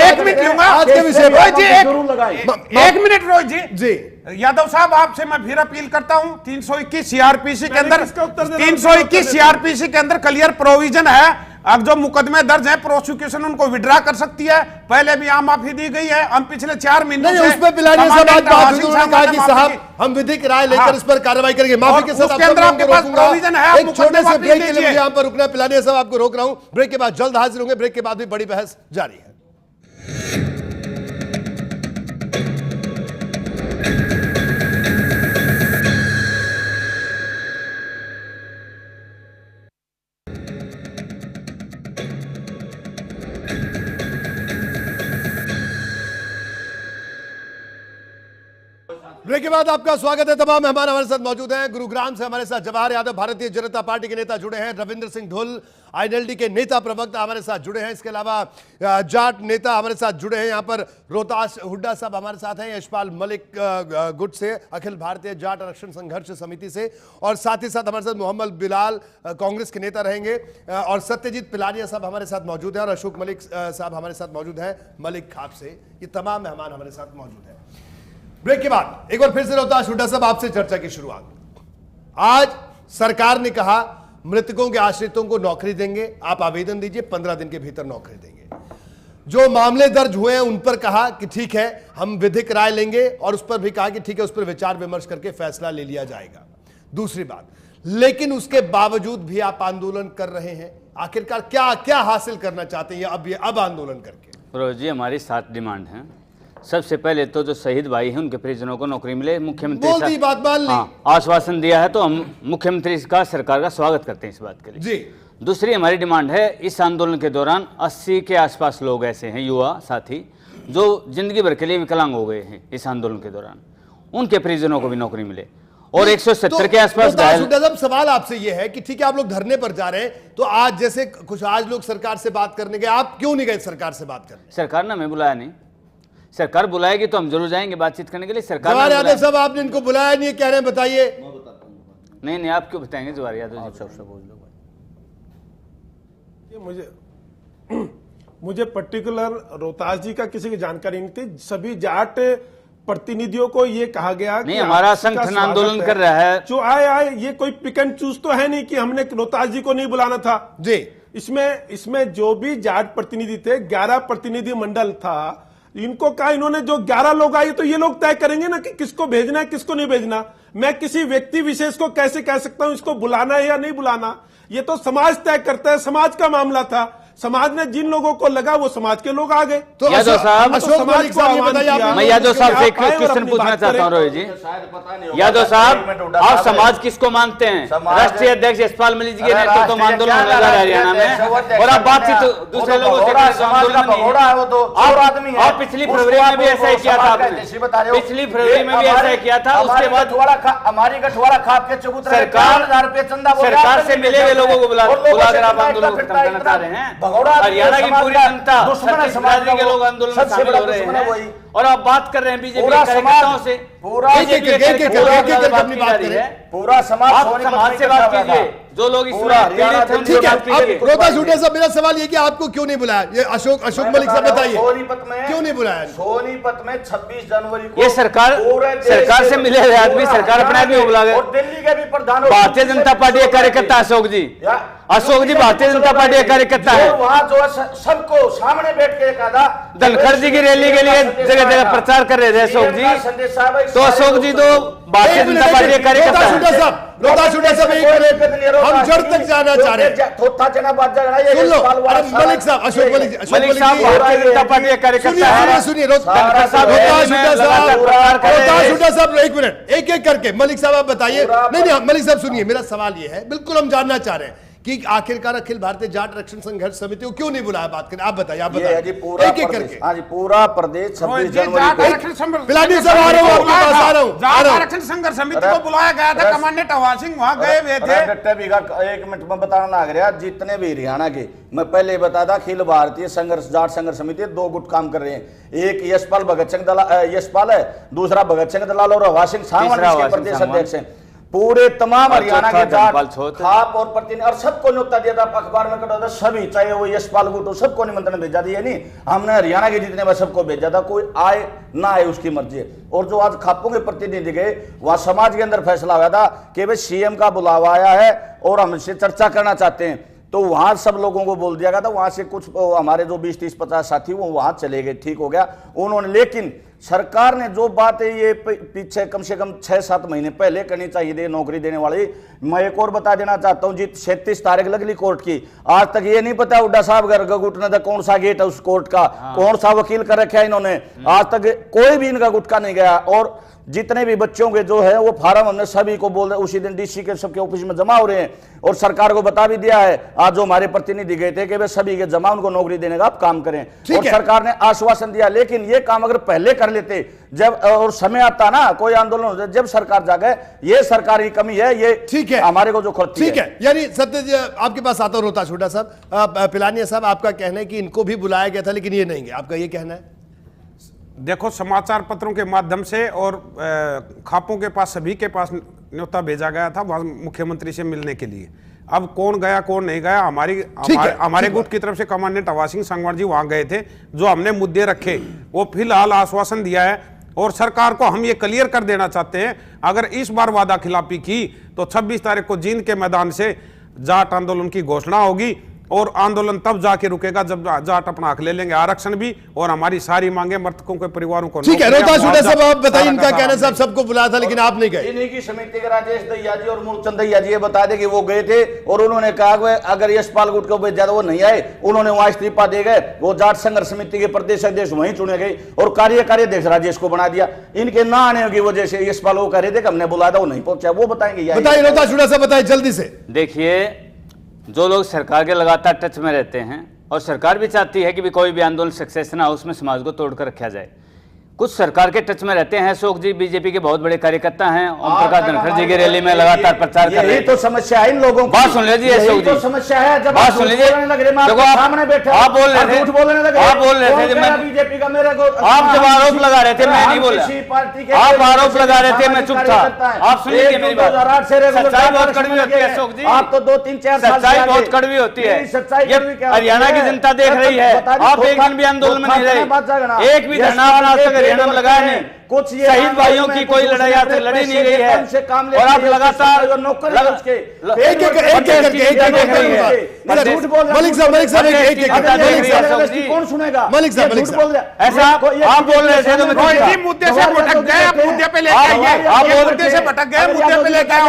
एक मिनट लूंगा आज के विषय पर जरूर लगाएं। एक मिनट रोहित जी। जी यादव साहब आपसे मैं फिर अपील करता हूं, 321 सीआरपीसी के अंदर, किसका उत्तर देना? 321 सीआरपीसी के अंदर क्लियर प्रोविजन है। अब जो मुकदमे दर्ज है, प्रोसिक्यूशन उनको विड्रा कर सकती है। पहले भी आम माफी दी गई है। हम पिछले 4 महीनों नहीं, से उस पर पिलानी साहब आज बात हुई, उन्होंने कहा कि साहब माफी हम विधिक राय लेकर हाँ। इस पर कार्रवाई करेंगे। माफी और के साथ उसके अंदर आपके पास प्रोविजन है, आप एक छोटे मुकदमे से ब्रेक के लिए लीजिए। मुझे यहाँ पर रुकना है। पिलानी साहब आपको रोक रहा हूं, ब्रेक के बाद जल्द हाजिर होंगे। ब्रेक के बाद भी बड़ी बहस जारी है। ब्रेक के बाद आपका स्वागत है। तमाम मेहमान हमारे साथ मौजूद हैं। गुरुग्राम से हमारे साथ जवाहर यादव, भारतीय जनता पार्टी के नेता जुड़े हैं। रविंद्र सिंह ढुल, आईएनएलडी के नेता प्रवक्ता हमारे साथ जुड़े हैं। इसके अलावा जाट नेता हमारे साथ जुड़े हैं। यहाँ पर रोहतास हुड्डा साहब हमारे साथ हैं, यशपाल मलिक गुट से, अखिल भारतीय जाट आरक्षण संघर्ष समिति से, और साथ ही साथ हमारे साथ मोहम्मद बिलाल कांग्रेस के नेता रहेंगे, और सत्यजीत पिलानिया साहब हमारे साथ मौजूद हैं, और अशोक मलिक साहब हमारे साथ मौजूद हैं मलिक खाप से। ये तमाम मेहमान हमारे साथ मौजूद हैं। ब्रेक के बाद एक बार फिर से रोहतास हुड्डा साहब आपसे चर्चा की शुरुआत। आज सरकार ने कहा मृतकों के आश्रितों को नौकरी देंगे, आप आवेदन दीजिए, 15 दिन के भीतर नौकरी देंगे। जो मामले दर्ज हुए हैं उन पर कहा कि ठीक है हम विधिक राय लेंगे, और उस पर भी कहा कि ठीक है उस पर विचार विमर्श करके फैसला ले लिया जाएगा। दूसरी बात, लेकिन उसके बावजूद भी आप आंदोलन कर रहे हैं। आखिरकार क्या क्या हासिल करना चाहते हैं अब आंदोलन करके? रोज जी हमारी 7 डिमांड हैं। सबसे पहले तो जो शहीद भाई हैं उनके परिजनों को नौकरी मिले। मुख्यमंत्री बोल दी, बात मान ली। हाँ, आश्वासन दिया है, तो हम मुख्यमंत्री का, सरकार का स्वागत करते हैं इस बात के लिए जी। दूसरी हमारी डिमांड है, इस आंदोलन के दौरान 80 के आसपास लोग ऐसे हैं, युवा साथी, जो जिंदगी भर के लिए विकलांग हो गए हैं इस आंदोलन के दौरान, उनके परिजनों को भी नौकरी मिले। और 170 के आसपास घायल। सवाल आपसे यह है कि ठीक है आप लोग धरने पर जा रहे हैं, तो आज जैसे कुछ आज लोग सरकार से बात करने गए, आप क्यों नहीं गए सरकार से बात करने? सरकार ने हमें बुलाया नहीं। सरकार बुलाएगी तो हम जरूर जाएंगे बातचीत करने के लिए। सरकार जवाहर यादव साहब आपने इनको बुलाया नहीं, कह रहे हैं बताइए। नहीं, आप क्यों बताएंगे जवाहर यादव जी? सबसे बोल दो। मुझे पर्टिकुलर रोहतास जी का किसी की जानकारी नहीं थी। सभी जाट प्रतिनिधियों को ये कहा गया नहीं, कि हमारा आप इसका संगठन स्वागत आंदोलन कर रहा है। जो आए ये कोई पिक एंड चूज तो है नहीं कि हमने रोहतास जी को नहीं बुलाना था जी। इसमें जो भी जाट प्रतिनिधि थे, 11 प्रतिनिधि मंडल था, इनको कहा, इन्होंने जो 11 लोग आए तो ये लोग तय करेंगे ना कि किसको भेजना है किसको नहीं भेजना। मैं किसी व्यक्ति विशेष को कैसे कह सकता हूं इसको बुलाना है या नहीं बुलाना? ये तो समाज तय करता है, समाज का मामला था। समाज में जिन लोगों को लगा वो समाज के लोग आ गए। तो यादव साहब, अशोक मलिक साहब, ये बताइए आप। मैं यादव साहब से एक क्वेश्चन पूछना चाहता हूँ रोहित जी। यादव साहब, आप समाज किसको मानते हैं? राष्ट्रीय अध्यक्ष यशपाल मलिक जी के नेतृत्व में आंदोलन होने लगा हरियाणा में, और आप बातचीत दूसरे लोगों से आप पिछली फरवरी में भी ऐसा ही किया था आपने, पिछली फरवरी में भी ऐसा ही किया था। उसके बाद हमारी गठवाड़ा खाप के चबूतरे सरकार से मिले हुए लोगों को बुलाकर आप आंदोलन खत्म करना चाह रहे हैं। हरियाणा की पूरी जनता, समाज के लोग आंदोलन में शामिल हो रहे हैं, और आप बात कर रहे हैं बीजेपी कार्यकर्ताओं से। पूरा समाज, आप समाज से बात कीजिए, जो लोग इसमें पीड़ित हैं उनसे बात कीजिए। रोहतास हुड्डा साहब, मेरा सवाल ये कि आपको क्यों नहीं बुलाया? ये अशोक मलिक साहब बताइए, सोनीपत में क्यों नहीं बुलाया? सोनीपत में 26 जनवरी को ये सरकार से मिले हुए आदमी सरकार अपने आदमी को बुला गए। और दिल्ली के भी प्रधान भारतीय जनता पार्टी के कार्यकर्ता अशोक जी भारतीय जनता पार्टी के कार्यकर्ता है। वहाँ जो है सबको सामने बैठ के कहा धनखड़ जी की रैली के लिए जगह जगह प्रचार कर रहे थे अशोक जी, तो अशोक जी तो भारतीय जनता पार्टी के कार्यकर्ता है। रोहतास हुड्डा साहब, एक मिनट, हम जड़ तक जाना चाह रहे हैं। सुन लो, मलिक साहब, अशोक मलिक साहब भारतीय जनता पार्टी के कार्यकर्ता है। सुनिए रोहतास हुड्डा साहब, एक मिनट, एक एक करके मलिक साहब आप बताइए। नहीं, मलिक साहब सुनिए, मेरा सवाल ये है, बिल्कुल हम जानना चाह रहे हैं कि आखिरकार अखिल भारतीय जाट आरक्षण संघर्ष समिति को क्यों नहीं बुलाया? बात करें, आप बताइए, एक एक करके। हाँ जी, पूरा प्रदेश 26 जनवरी पिलानी साहब आ रहा हूँ, आपके पास आ रहा हूँ। जाट आरक्षण संघर्ष समिति को बुलाया गया था, कमांडेंट हवा सिंह वहां गए हुए थे। एक मिनट में बताना लग रहा, जितने भी हरियाणा के, मैं पहले बता था, अखिल भारतीय जाट संघर्ष समिति 2 गुट काम कर रहे हैं। एक यशपाल भगत सिंह दलाल, यशपाल है, दूसरा भगत सिंह दलाल और हवा सिंह सांगवान के प्रदेश अध्यक्ष हैं। पूरे तमाम हरियाणा के जाट खाप और प्रतिनिधि और सबको न्योता दिया था, अखबार में कटा था, सभी, चाहे वो यशपाल गुट हो, सबको निमंत्रण भेजा दिया। नहीं, हमने हरियाणा के जितने में सबको भेजा था, कोई आए ना आए उसकी मर्जी है। और जो आज खापों के प्रतिनिधि गए, वह समाज के अंदर फैसला हुआ था कि भाई सीएम का बुलावा आया है और हमसे चर्चा करना चाहते हैं, तो वहां सब लोगों को बोल दिया गया था। वहां से कुछ हमारे जो 20, 30, 50 साथी वो वहां चले गए, ठीक हो गया उन्होंने। लेकिन सरकार ने जो बात है ये पीछे कम से कम 6-7 महीने पहले करनी चाहिए थी नौकरी देने वाली। मैं एक और बता देना चाहता हूं जी, 36 तारीख लगली कोर्ट की, आज तक ये नहीं पता हुड्डा साहब घर गुटने था कौन सा गेट है उस कोर्ट का, कौन सा वकील कर रखा है इन्होंने, आज तक कोई भी इनका गुटका नहीं गया। और जितने भी बच्चों के जो है वो फार्म हमने सभी को बोल रहे, उसी दिन डीसी के सबके ऑफिस में जमा हो रहे हैं, और सरकार को बता भी दिया है, आज जो हमारे प्रतिनिधि गए थे कि वे सभी के जमा, उनको नौकरी देने का आप काम करें, और सरकार ने आश्वासन दिया। लेकिन ये काम अगर पहले कर लेते, जब और समय आता ना कोई आंदोलन हो जाए, जब सरकार जागे, ये सरकार की कमी है, ये ठीक है हमारे को जो खर्च ठीक है। यानी सत्य जी आपके पास आता हूं, रोहतास हुड्डा साहब, पिलानिया साहब, आपका कहना है कि इनको भी बुलाया गया था लेकिन ये नहीं गए, आपका ये कहना है? देखो, समाचार पत्रों के माध्यम से और खापों के पास, सभी के पास न्योता भेजा गया था वहां मुख्यमंत्री से मिलने के लिए। अब कौन गया कौन नहीं गया, हमारे गुट की तरफ से कमांडेंट हवा सिंह सांगवान जी वहां गए थे। जो हमने मुद्दे रखे वो फिलहाल आश्वासन दिया है, और सरकार को हम ये क्लियर कर देना चाहते हैं, अगर इस बार वादा खिलाफी की तो 26 तारीख को जींद के मैदान से जाट आंदोलन की घोषणा होगी, और आंदोलन तब जाके रुकेगा जब जाट अपना हक ले लेंगे, आरक्षण भी और हमारी सारी मांगे मृतकों के परिवारों को। ठीक है, रोहतास हुड्डा साहब आप बताइए, इनका कहना साहब सबको बुलाया था लेकिन आप नहीं गए। इन्हीं की समिति के राजेश दैया जी और मूलचंद दैया जी ये बता दे कि वो गए थे, और उन्होंने कहा अगर यशपाल गुट को भेजा तो वो नहीं आए, उन्होंने वहां इस्तीफा दे गए, वो जाट संघर्ष समिति के प्रदेश अध्यक्ष वहीं चुने गए और कार्यकारी अध्यक्ष राजेश को बना दिया। इनके ना आने की वजह से यशपाल वो कह रहे थे कि हमने बुलाया था, वो नहीं पहुंचा, वो बताएंगे। बताइए रोहतास हुड्डा साहब, बताइए जल्दी से। देखिए, जो लोग सरकार के लगातार टच में रहते हैं, और सरकार भी चाहती है कि भी कोई भी आंदोलन सक्सेस ना हो, उसमें समाज को तोड़कर रखा जाए, कुछ सरकार के टच में रहते हैं। अशोक जी बीजेपी के बहुत बड़े कार्यकर्ता हैं, ओम प्रकाश धनखड़ जी की रैली में लगातार प्रचार कर रहे हैं। तो समस्या है इन लोगों की। बात सुन लीजिए अशोक जी, समस्या है, जब बात सुन लीजिए। देखो, सामने बैठे आप बोल रहे थे, आप बोल रहे थे, बीजेपी का मेरे को, आप जब आरोप लगा रहे थे मैं नहीं बोला, आप आरोप लगा रहे थे मैं चुप था। आप सुन लीजिए मेरी बात, सच्चाई बहुत कड़वी होती है अशोक जी, आप तो 2-3-4 सच्चाई बहुत कड़वी होती है। हरियाणा की जनता देख रही है, आप एक दिन भी आंदोलन में नहीं रहे, एक भी धरना आज तक हरियाणा में लगाया नहीं, कुछ ये शहीद भाइयों की कोई लड़ाई आज तक लड़ी नहीं गई है, और आप लगातार कौन सुनेगा? मलिक साहब ऐसा आप बोल रहे थे तो मैं मुद्दे से भटक गए, आप मुद्दे पे लेके आइए। आप मुद्दे से भटक गए, मुद्दे पे लेके आए।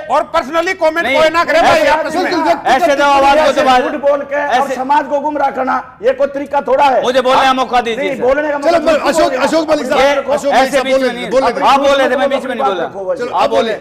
और पर्सनली कमेंट कोई ना करे भाई आपस में। ऐसे तो आवाज को दबा झूठ बोल के और समाज को गुमराह करना ये कोई तरीका थोड़ा है। मुझे बोलने का मौका दीजिए। बोलने का चलो अशोक मलिक साहब, अशोक मलिक ऐसे साहब बीच में नहीं, आप बोल रहे थे, मैं बीच में नहीं बोल रहा। चलो आप बोले।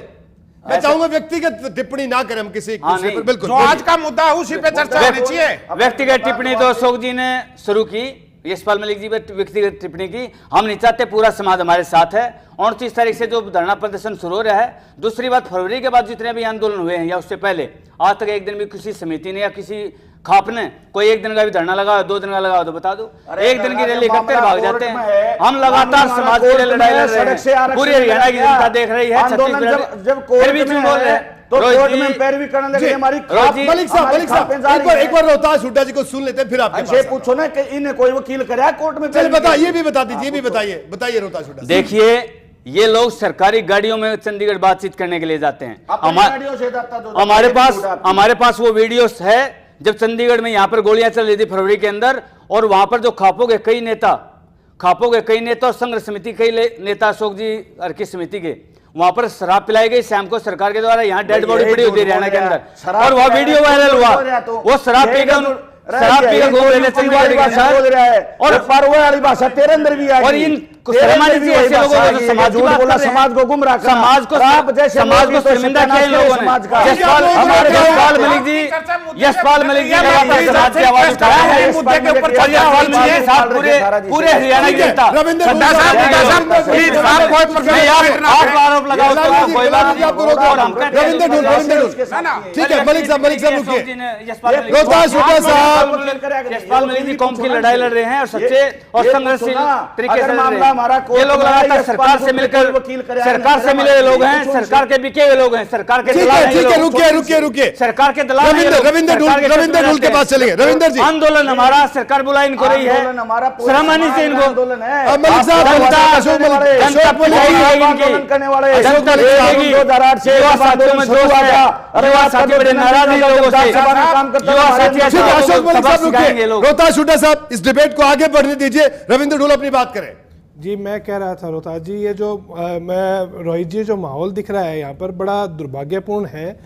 मैं चाहूंगा व्यक्तिगत टिप्पणी ना करें हम किसी एक दूसरे पर। बिल्कुल, जो आज का मुद्दा है उसी पे चर्चा होनी चाहिए। व्यक्तिगत टिप्पणी तो अशोक जी ने शुरू की, यशपाल मलिक जी पे व्यक्तिगत टिप्पणी की। हम नहीं चाहते, पूरा समाज हमारे साथ है। 29 तारीख से जो धरना प्रदर्शन शुरू हो रहा है। दूसरी बात, फरवरी के बाद जितने भी आंदोलन हुए हैं या उससे पहले, आज तक एक दिन भी किसी समिति ने या किसी खाप ने कोई एक दिन का भी धरना लगा, 2 दिन का लगा तो बता दो। एक दिन की रैली करते भाग जाते हैं। हम लगातार समाज के लिए लड़ाई लड़ रहे हैं, पूरी हरियाणा की जनता देख रही है। जब कोर्ट में बोल रहे हैं तो कोर्ट में पैरवी करने लगे हमारी। मलिक साहब एक बार रोहतास हुड्डा जी को सुन लेते हैं, फिर आपसे पूछो ना कि इन्हें कोई वकील कराया कोर्ट में। चलिए बताइए, ये भी बता दीजिए, ये भी बताइए रोहतास हुड्डा। देखिए, ये लोग सरकारी गाड़ियों में चंडीगढ़ बातचीत करने के लिए जाते हैं। हमारे पास वो वीडियोस है जब चंडीगढ़ में यहाँ पर गोलियां चल रही थी फरवरी के अंदर, और वहां पर जो खापों के कई नेता और संघर्ष समिति कई नेता, अशोक जी अर्की समिति के, वहां पर शराब पिलाई गई शाम को सरकार के द्वारा। यहाँ डेड बॉडी पड़ी होती है हरियाणा के अंदर, और वह वीडियो वायरल हुआ। वो शराब पीकर घूम रहे थे और वाली भाषा तेरे अंदर भी आ गई। और इन समाज को गुमराह करना, समाज को शर्मिंदा किया इन लोगों ने। यशपाल मलिक जी ने समाज की आवाज उठाया है, मुद्दे के ऊपर पूरे हरियाणा की जनता। आप आरोप लगाओ तो कोई बात नहीं, और हम ठीक है। मलिक साहब यशपाल मलिक जी कौम की लड़ाई लड़ रहे हैं और सच्चे और संघर्षशील तरीके से लड़ रहे हैं। ये लोग लगातार सरकार से मिले लोग हैं, सरकार के बिके हुए लोग हैं, सरकार के दलाल हैं। ठीक है, रुकिए। सरकार के दलाल हैं। रविंद्र ढूल के पास चलेंगे। रविंद्र जी, आंदोलन हमारा, सरकार बुला इनको रही है, सहमानी से इनको। मलिक साहब, अशोक आंदोलन करने वाले रोहतास हुड्डा साहब, इस डिबेट को आगे बढ़ने दीजिए। रविंद्र ढोल अपनी बात करें। जी, मैं कह रहा था रोहतास जी, ये जो मैं रोहित जी, जो माहौल दिख रहा है यहाँ पर बड़ा दुर्भाग्यपूर्ण है।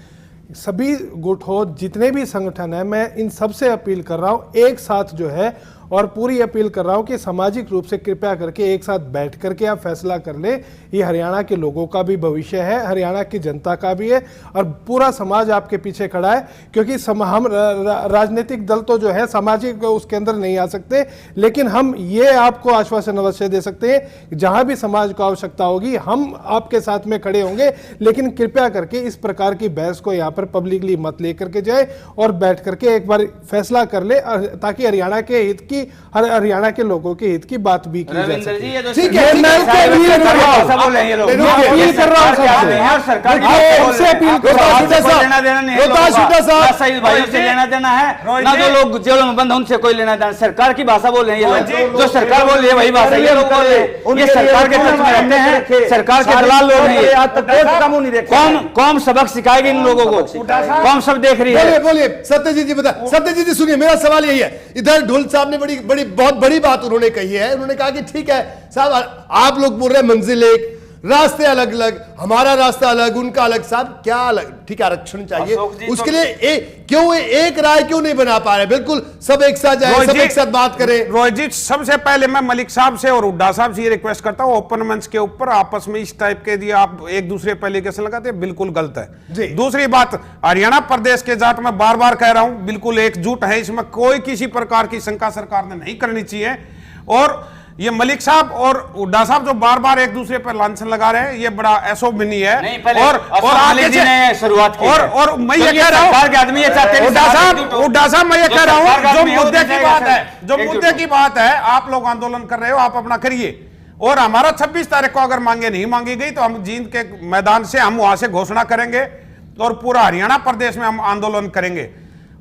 सभी गुट हो, जितने भी संगठन है, मैं इन सब से अपील कर रहा हूँ एक साथ जो है, और पूरी अपील कर रहा हूँ कि सामाजिक रूप से कृपया करके एक साथ बैठ करके आप फैसला कर ले। ये हरियाणा के लोगों का भी भविष्य है, हरियाणा की जनता का भी है, और पूरा समाज आपके पीछे खड़ा है। क्योंकि हम राजनीतिक दल तो जो है सामाजिक उसके अंदर नहीं आ सकते, लेकिन हम ये आपको आश्वासन अवश्य दे सकते हैं, जहाँ भी समाज को आवश्यकता होगी हम आपके साथ में खड़े होंगे। लेकिन कृपया करके इस प्रकार की बहस को यहाँ पर पब्लिकली मत लेकर के जाए, और बैठ करके एक बार फैसला कर ले, ताकि हरियाणा के हित की, हरियाणा के लोगों के हित की बात भी की जा सके। ठीक है, मैं अपील कर रहा हूं सरकार से लेना देना है ना, जो लोग जेलों में बंद उनसे कोई लेना देना। सरकार की भाषा बोल रहे हैं ये लोग, जो सरकार बोल रही है वही भाषा ये लोग बोल रहे हैं। ये सरकार के पक्ष में रहते हैं, सरकार के दलाल लोग हैं। कौम सबक सिखाएगी इन लोगों को, कौम सब देख रही है। बोलिए सत्यजीत जी, बता। सत्यजीत जी सुनिए, मेरा सवाल यही है। इधर ढोल साहब ने बहुत बड़ी बात उन्होंने कही है। उन्होंने कहा कि ठीक है साहब, आप लोग बोल रहे हैं मंजिल एक, रास्ते अलग अलग, हमारा रास्ता अलग, उनका अलग। साहब क्या अलग? ठीक है, आरक्षण चाहिए, उसके लिए क्यों एक राय क्यों नहीं बना पा रहे? बिल्कुल सब एक साथ जाए, सब एक साथ बात करें। रोहित जी, सबसे पहले मैं मलिक साहब से और हुड्डा साहब से ये रिक्वेस्ट करता हूं, ओपन मंच के ऊपर आपस में इस टाइप के दिए आप एक दूसरे पर एलिगेशन लगाते हैं, बिल्कुल गलत है। दूसरी बात, हरियाणा प्रदेश के जाट में बार बार कह रहा हूं, बिल्कुल एकजुट है, इसमें कोई किसी प्रकार की शंका सरकार ने नहीं करनी चाहिए। और ये मलिक साहब और हुड्डा साहब जो बार बार एक दूसरे पर लांछन लगा रहे हैं, ये बड़ा अशोभनीय है। और आगे से शुरुआत की और मैं ये कह रहा हूं, हुड्डा साहब मैं ये कह रहा हूं, जो मुद्दे की बात है, आप लोग आंदोलन कर रहे हो, आप अपना करिए। और हमारा 26 तारीख को अगर मांगे नहीं मांगी गई तो हम जींद के मैदान से हम वहां से घोषणा करेंगे और पूरा हरियाणा प्रदेश में हम आंदोलन करेंगे।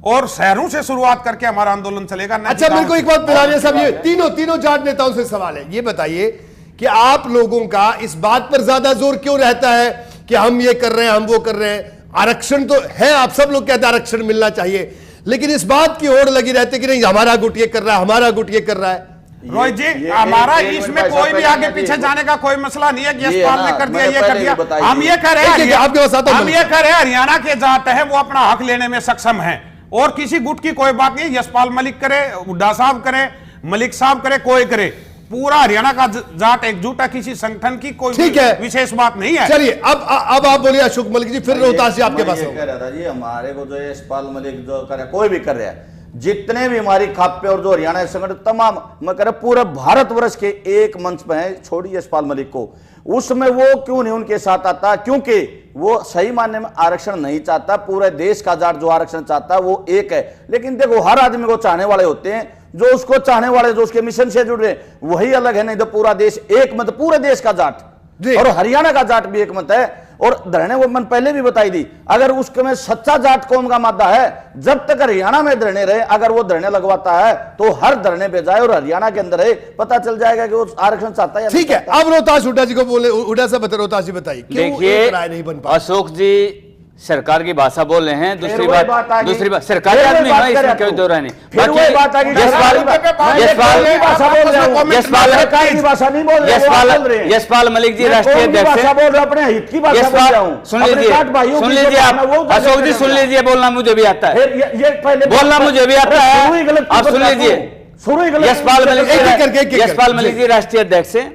और शहरों से शुरुआत करके हमारा आंदोलन चलेगा। न कि अच्छा, मेरे को गांव एक बात पिलाने साहब, ये तीनों जाट नेताओं से सवाल है, ये बताइए कि आप लोगों का इस बात पर ज्यादा जोर क्यों रहता है कि हम ये कर रहे हैं, हम वो कर रहे हैं? आरक्षण तो है, आप सब लोग कहते हैं आरक्षण मिलना चाहिए, लेकिन इस बात की होड़ लगी रहती है कि नहीं हमारा गुट ये कर रहा है, हमारा गुट ये कर रहा है। रोहित जी, हमारा इसमें कोई भी आगे पीछे जाने का कोई मसला नहीं है कि यशपाल ने कर दिया, ये कर दिया। हम ये कह रहे हैं, आपके पास आता हूं, हम ये कह रहे हैं हरियाणा के जाट है वो अपना हक लेने में सक्षम है, और किसी गुट की कोई बात नहीं। यशपाल मलिक करे, हुड्डा साहब करे, मलिक साहब करे, कोई करे, पूरा हरियाणा का जाट एकजुट है, किसी संगठन की कोई विशेष बात नहीं है। चलिए अब आप बोलिए अशोक मलिक जी, फिर रोहतास जी आपके पास। कह रहा था जी, हमारे को जो यशपाल मलिक जो करे, कोई भी कर रहा है, जितने भी हमारी खापे और जो हरियाणा संगठन तमाम, मैं कह रहा पूरे भारतवर्ष के एक मंच पे है, छोड़िए यशपाल मलिक को, उसमें वो क्यों नहीं उनके साथ आता? क्योंकि वो सही मानने में आरक्षण नहीं चाहता। पूरे देश का जाट जो आरक्षण चाहता है वो एक है, लेकिन देखो हर आदमी को चाहने वाले होते हैं, जो उसको चाहने वाले, जो उसके मिशन से जुड़ रहे वही अलग है, नहीं तो पूरा देश एक मत, पूरे देश का जाट और हरियाणा का जाट भी एक मत है। और धरने वो मैंने पहले भी बताई दी, अगर उसके में सच्चा जाट कौम का मादा है, जब तक हरियाणा में धरने रहे, अगर वो धरने लगवाता है तो हर धरने पे जाए और हरियाणा के अंदर है, पता चल जाएगा कि वो आरक्षण चाहता है। ठीक है, अब रोहतास हुड्डा जी को बोले, हुड्डा साहब बता, रोहतास जी बताइए देखिए, नहीं बन पाया? अशोक जी सरकार की भाषा बोल रहे हैं, दूसरी बात सरकारी आदमी है, इसमें कोई दो राय नहीं। यशपाल मलिक जी राष्ट्रीय अध्यक्ष हैं, सुन लीजिए आप अशोक जी, सुन लीजिए, बोलना मुझे भी आता है, बोलना मुझे भी आता है, आप सुन लीजिए। यशपाल मलिक जी राष्ट्रीय अध्यक्ष हैं,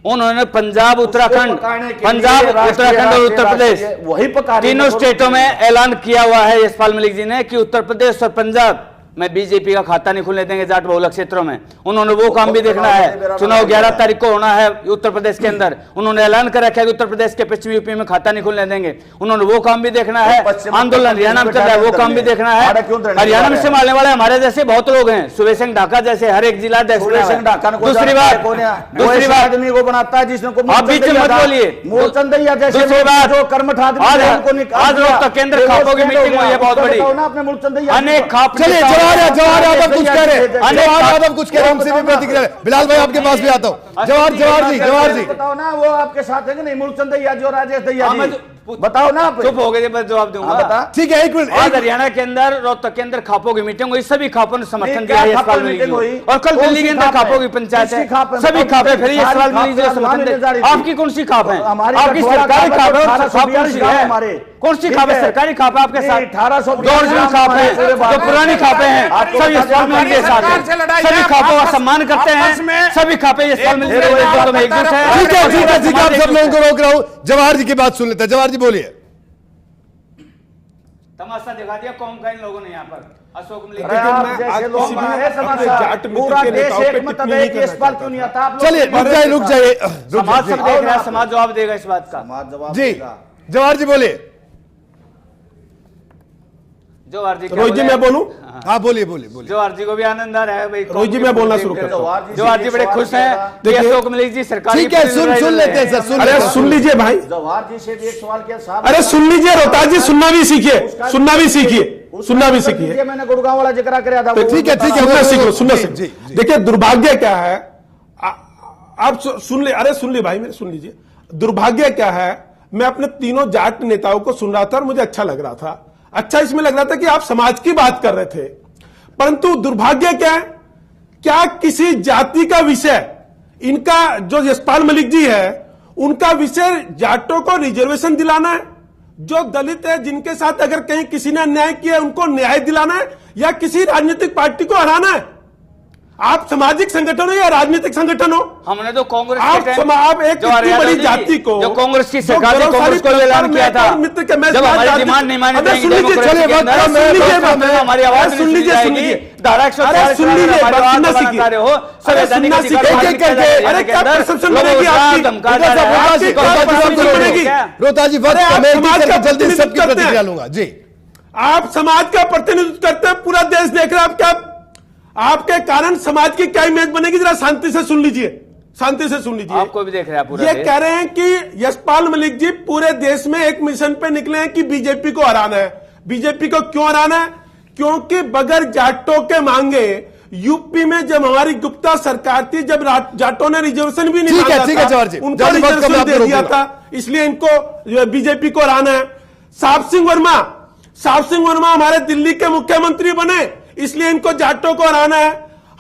उन्होंने पंजाब, उत्तराखंड और उत्तर प्रदेश वही तीनों स्टेटों में ऐलान किया हुआ है यशपाल मलिक जी ने कि उत्तर प्रदेश और पंजाब में बीजेपी का खाता नहीं खुलने देंगे जाट बहुलक क्षेत्रों में। उन्होंने वो काम भी देखना है, चुनाव 11 तारीख को होना है उत्तर प्रदेश के अंदर, उन्होंने ऐलान कर रखा है कि उत्तर प्रदेश के पश्चिमी यूपी में खाता नहीं खुलने देंगे, उन्होंने वो काम भी देखना है। आंदोलन हरियाणा में चल रहा है, वो काम भी देखना है। हरियाणा में संभालने वाले हमारे जैसे बहुत लोग हैं, सुबेश सिंह ढाका जैसे हर एक जिला अध्यक्ष। दूसरी बात आदमी को बनाता है जिसने, आप बीच में मत बोलिए। दूसरी बात, जो कर्मठ आदमी आज रोहतक केंद्र खापों की मीटिंग हुई है बहुत बड़ी, अनेक खाप जवाहर यादव कुछ कह रहे हैं, उनसे भी प्रतिक्रिया। बिलाल भाई आपके पास भी आता हूँ। जवाहर जी बताओ ना, वो आपके साथ है कि नहीं? मूलचंद दैया जी और राजेश दैया जी, बताओ ना आप। चुप हो गए, मैं जवाब दूंगा। ठीक है, एक मिनट। आज हरियाणा के अंदर रोहतक के अंदर खापों की मीटिंग हुई, सभी खापों ने समर्थन दिया यशपाल मलिक जी, और कल दिल्ली के अंदर खापों की पंचायत है, सभी खापे फिर यशपाल मलिक जी समर्थन दे। आपकी कौन सी खाप है? आपकी सरकारी खाप है, कौन सी खाप है? सरकारी खाप है आपके साथ, 1800 खाप है, जो पुरानी खापे हैं सब यशपाल मलिक के साथ है, सभी खापों का सम्मान करते हैं, सभी खापे यशपाल मलिक के नेतृत्व में एकजुट है। ठीक है, आप सब लोगों को रोक रहा हूं, जवाहर जी की बात सुन लेते हैं। जवाहर जी बोलिए। तमाशा दिखा दिया कौम का इन लोगों ने यहाँ पर। अशोक मलिक चलिए रुक जाइए, समाज सब देख रहा है, समाज जवाब देगा इस बात का। जी जवाहर जी बोलिए। जवाहर जी, रोहित जी मैं बोलूं? हाँ बोलिए। जवाहर जी को भी आनंद आ रहा है भाई। रोहित जी मैं बोलना शुरू करता हूं। जवाहर जी बड़े खुश हैं कि अशोक मलिक जी सरकार। ठीक है, सुन लेते हैं सर। अरे सुन लीजिए भाई, जवाहर जी से भी एक सवाल किया साहब। अरे सुन लीजिए रोहतास जी, सुनना भी सीखिए। मैंने गुड़गांव वाला जिक्र किया था। ठीक है, सुनना सीखो। देखिए दुर्भाग्य क्या है, आप सुन ले। अरे सुन ले भाई, मेरे सुन लीजिए। दुर्भाग्य क्या है, मैं अपने तीनों जाट नेताओं को सुन रहा था और मुझे अच्छा लग रहा था। अच्छा इसमें लग रहा था कि आप समाज की बात कर रहे थे, परंतु दुर्भाग्य क्या है, क्या किसी जाति का विषय, इनका जो यशपाल मलिक जी है उनका विषय जाटों को रिजर्वेशन दिलाना है, जो दलित है जिनके साथ अगर कहीं किसी ने अन्याय किया उनको न्याय दिलाना है, या किसी राजनीतिक पार्टी को हराना है? आप सामाजिक संगठन हो या राजनीतिक संगठन हो? हमने तो कांग्रेस आप एक इतनी बड़ी जाति को, जो कांग्रेस की सरकार ने कांग्रेस को ऐलान किया था, जब हमारी डिमांड नहीं मानी जाएगी, हमारी आवाज सुन लीजिए, धारा 104 सुन लीजिए, रोहतास जी जल्दी सबकी प्रतिक्रिया लूंगा जी। आप समाज का प्रतिनिधित्व करते हैं, पूरा देश देख रहा है। आप क्या, आपके कारण समाज की क्या इमेज बनेगी? जरा शांति से सुन लीजिए। आपको भी देख रहे हैं पूरा ये कह रहे हैं कि यशपाल मलिक जी पूरे देश में एक मिशन पे निकले हैं कि बीजेपी को हराना है। बीजेपी को क्यों हराना है? क्योंकि बगैर जाटों के मांगे यूपी में जब हमारी गुप्ता सरकार थी, जब जाटों ने रिजर्वेशन भी नहीं मांगा ठीक है जवाहर जी, उनको रिजर्वेशन दे दिया था, इसलिए इनको बीजेपी को हराना है। साहब सिंह वर्मा हमारे दिल्ली के मुख्यमंत्री बने, इसलिए इनको जाटों को हराना है।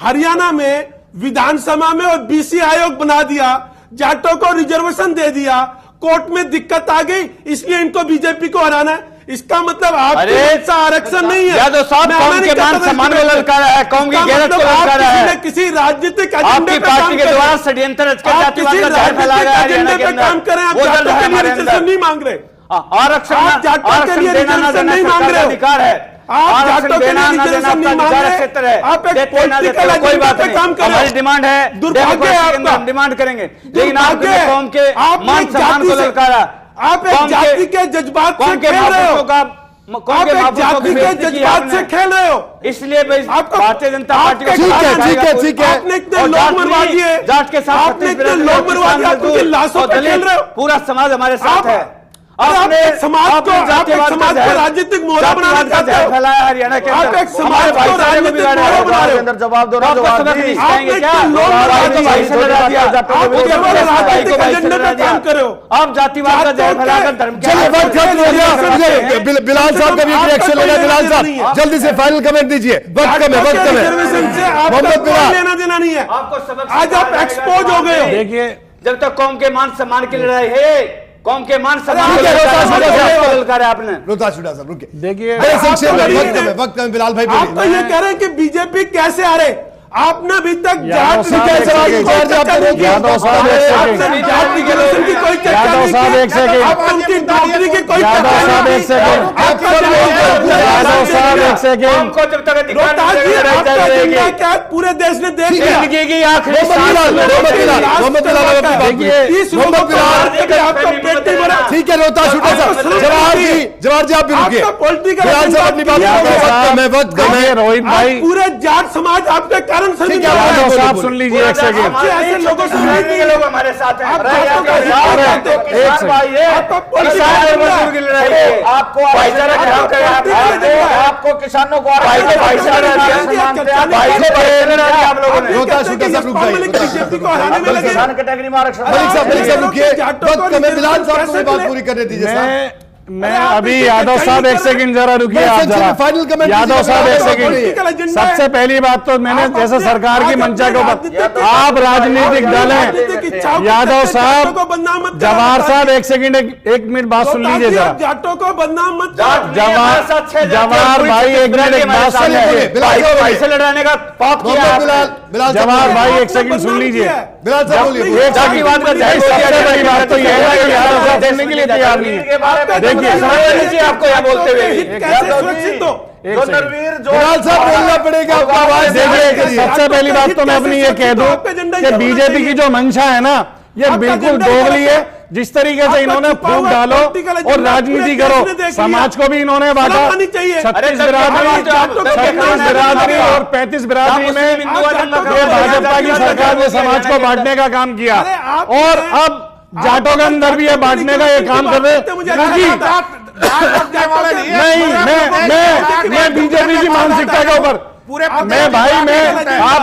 हरियाणा में विधानसभा में और बीसी आयोग बना दिया, जाटों को रिजर्वेशन दे दिया, कोर्ट में दिक्कत आ गई, इसलिए इनको बीजेपी को हराना है। इसका मतलब आपके आरक्षण नहीं है। यादव साहब कौम के मान सम्मान को ललकारा है, कौम की गैरत को ललकारा है। किसी राजनीतिक आपकी पार्टी के द्वारा षड्यंत्र रच कर जातिवाद का जहर फैलाया गया है हरियाणा के अंदर। काम करें, आप जाटों के लिए रिजर्वेशन नहीं मांग रहे, आरक्षण देना ना देना सरकार का अधिकार है, आरक्षण देना ना देना आपका अधिकार क्षेत्र है, देते ना देते कोई बात नहीं, हमारी डिमांड है, हम डिमांड करेंगे, लेकिन आपने कौम के मान सम्मान को ललकारा, आप एक जाति के जज्बात से खेल रहे हो, आप एक जाति के जज्बात से खेल रहे हो, इसलिए भारतीय जनता पार्टी को ठीक है आपने इतने लोग मरवा दिए, जाट के साथ आपने इतने लोग मरवा दिए, आप उनकी लाशों पे खेल रहे हो। पूरा समाज हमारे साथ है। आपने समाज को राजनीतिक मोहरा बनाना चाहते हो, फैलाया हरियाणा के आप एक समाज को राजनीतिक मोहरा बना रहे हो। जवाब दो, राजनीतिक एजेंडे पे काम कर रहे हो, आप जातिवाद का जहर फैलाकर धर्म के बिलाल साहब का भी रिएक्शन लेना। बिलाल साहब जल्दी से फाइनल कमेंट दीजिए, वक्त कम है। रिजर्वेशन से आपका कोई लेना देना नहीं है, आज आप एक्सपोज हो गए हो। देखिए, जब तक कौम के मान सम्मान की लड़ाई है, कौम के मान सम्मान को ललकारा आपने। रोहतास शुडा साहब रुके, देखिए वक्त में बिलाल भाई आप तो ये कह रहे हैं कि बीजेपी कैसे हारे, आपने अभी तक यादव साहब एक सेकंड, यादव साहब एक सेकंड, यादव साहब एक सेकंड, पूरे देश ने देख लिया। ठीक है रोहतास शुडा साहब, जवाहर जी आप भी रुकिए, वक्त कम है। रोहित भाई, पूरे जाट समाज आपके कारण यादव साहब सुन लीजिए एक सेकंड, ऐसे लोगों से लोग हमारे साथ हैं, आपको आपको किसानों को रोहतास शुडा साहब रुक जाइए, किसान कैटेगरी में आरक्षण मलिक साहब रुकिए, वक्त कम है। बिलाल साहब को बात पूरी करने दीजिए। मैं अभी यादव साहब एक सेकंड जरा रुकिए, आप जरा यादव साहब एक सेकंड। सबसे पहली बात तो मैंने जैसे सरकार की मंशा के ऊपर, आप राजनीतिक दल हैं यादव साहब, जवाहर साहब एक सेकंड, एक मिनट बात सुन लीजिए जरा। जाटों को बदनाम मत, जवाहर भाई एक मिनट एक बात सुन लीजिए, पैसे लड़ाने का पाप किया। जवाहर भाई एक सेकंड सुन लीजिए, बिलाल साहब बोलिए। सबसे बड़ी बात तो यह है कि यादव साहब सुनने के लिए तैयार नहीं है। देखिए आपको यहाँ बोलते हुए कैसे सुरक्षित हो, बिलाल साहब बोलना पड़ेगा, आपको आवाज देखिए। सबसे पहली बात तो मैं अपनी ये कह दूं कि बीजेपी की जो मंशा है ना, ये बिल्कुल दोगली है। जिस तरीके से इन्होंने फूट डालो और राजनीति करो, समाज को भी इन्होंने बांटा, 36 बिरादरी और 35 बिरादरी में भाजपा की सरकार ने समाज को बांटने का काम किया, और अब जाटों के अंदर भी ये बांटने का ये काम कर रहे हैं। नहीं, मैं बीजेपी की मानसिकता के ऊपर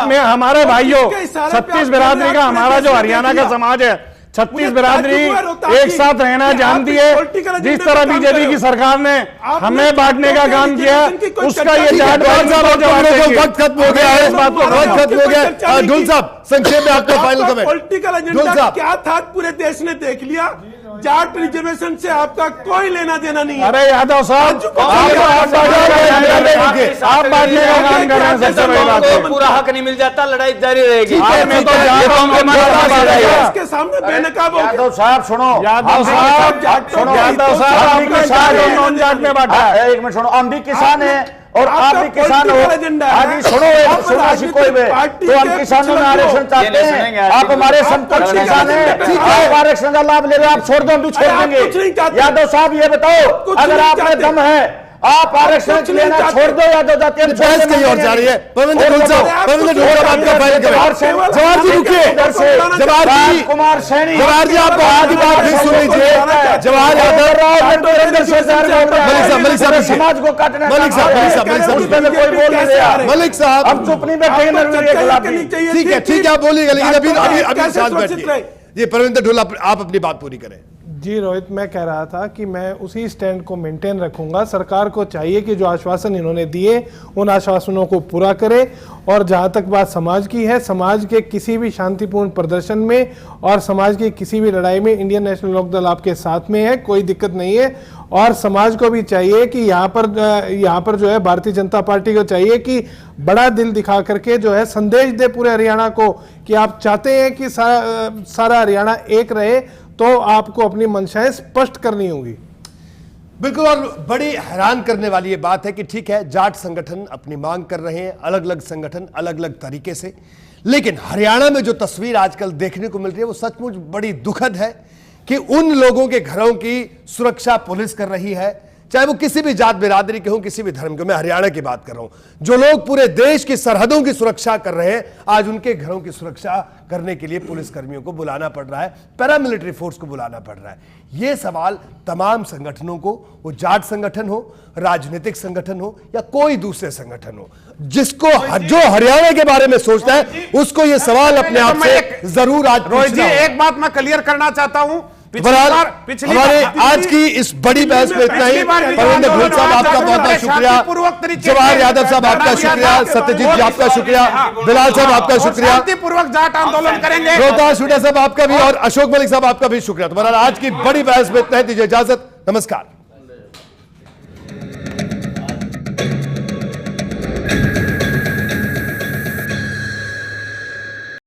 मैं हमारे भाइयों 36 बिरादरी का, हमारा जो हरियाणा का समाज है 36 बिरादरी एक साथ रहना जानती है। जिस तरह बीजेपी की सरकार ने हमें बांटने का काम किया, उसका ये जाट वक्त खत्म हो गया है, इस बात को वक्त खत्म हो गया। ढुल साहब संक्षेप में आपका फाइनल कमेंट। पॉलिटिकल एजेंडा क्या था पूरे देश ने देख लिया, जाट रिजर्वेशन से आपका कोई लेना देना नहीं है। अरे यादव साहब, आप बांटने का काम कर रहे हैं, सबसे बड़ी बात है। पूरा हक नहीं मिल जाता, लड़ाई जारी रहेगी। इसके सामने बेनकाब हो। यादव साहब सुनो, यादव साहब आपने सारे नॉन जाट में बांटा है। एक मिनट सुनो, हम भी किसान हैं और आप भी किसान हो, आगे सुनो कोई भी, तो हम किसानों में आरक्षण चाहते हैं, आप हमारे समकक्ष किसान हैं, आप आरक्षण का लाभ ले रहे हो, आप छोड़ दो हम भी छोड़ देंगे। यादव साहब ये बताओ, अगर आप में दम है, आप आरक्षण लेना छोड़ दो यादव जाति बहस कहीं और जा रही है। परविंदर ढोल साहब आपका फाइल करें। जवाहर जी रुकिए, कुमार सैनी, जवाहर जी आप आपकी बात फिर सुन लीजिए। जवाहर मलिक साहब समाज को काटना, मलिक साहब कोई बोल नहीं रहा। मलिक साहब हम चुप नहीं बैठेंगे। ठीक है आप बोलिएगा, लेकिन अभी साथ बैठिए। जी परविंदर ढोल आप अपनी बात पूरी करें। जी रोहित, मैं कह रहा था कि मैं उसी स्टैंड को मेंटेन रखूंगा। सरकार को चाहिए कि जो आश्वासन इन्होंने दिए उन आश्वासनों को पूरा करे, और जहां तक बात समाज की है, समाज के किसी भी शांतिपूर्ण प्रदर्शन में और समाज की किसी भी लड़ाई में इंडियन नेशनल लोकदल आपके साथ में है, कोई दिक्कत नहीं है। और समाज को भी चाहिए कि यहाँ पर जो है भारतीय जनता पार्टी को चाहिए कि बड़ा दिल दिखा करके जो है संदेश दे पूरे हरियाणा को कि आप चाहते हैं कि सारा हरियाणा एक रहे, तो आपको अपनी मंशाएं स्पष्ट करनी होगी। बिल्कुल, और बड़ी हैरान करने वाली ये बात है कि ठीक है जाट संगठन अपनी मांग कर रहे हैं, अलग अलग संगठन अलग अलग तरीके से, लेकिन हरियाणा में जो तस्वीर आजकल देखने को मिल रही है वो सचमुच बड़ी दुखद है कि उन लोगों के घरों की सुरक्षा पुलिस कर रही है, चाहे वो किसी भी जात बिरादरी के हों, किसी भी धर्म के। मैं हरियाणा की बात कर रहा हूं। जो लोग पूरे देश की सरहदों की सुरक्षा कर रहे हैं, आज उनके घरों की सुरक्षा करने के लिए पुलिस कर्मियों को बुलाना पड़ रहा है, पैरामिलिट्री फोर्स को बुलाना पड़ रहा है। यह सवाल तमाम संगठनों को, वो जाट संगठन हो, राजनीतिक संगठन हो या कोई दूसरे संगठन हो, जिसको जो हरियाणा के बारे में सोचता है उसको यह सवाल अपने आप से जरूर आज रोहित जी एक बात मैं क्लियर करना चाहता हूं। हमारे आज की इस बड़ी बहस में इतना ही। परविंदर ढोल साहब आपका बहुत बहुत शुक्रिया, जवाहर यादव साहब आपका शुक्रिया, सत्यजीत जी आपका शुक्रिया, बिलाल साहब आपका शुक्रिया, शांतिपूर्वक जाट आंदोलन करेंगे, रोहतास हुड्डा साहब आपका भी, और अशोक मलिक साहब आपका भी शुक्रिया। तुम्हारा आज की बड़ी बहस में इतना ही। दीजिए इजाजत, नमस्कार।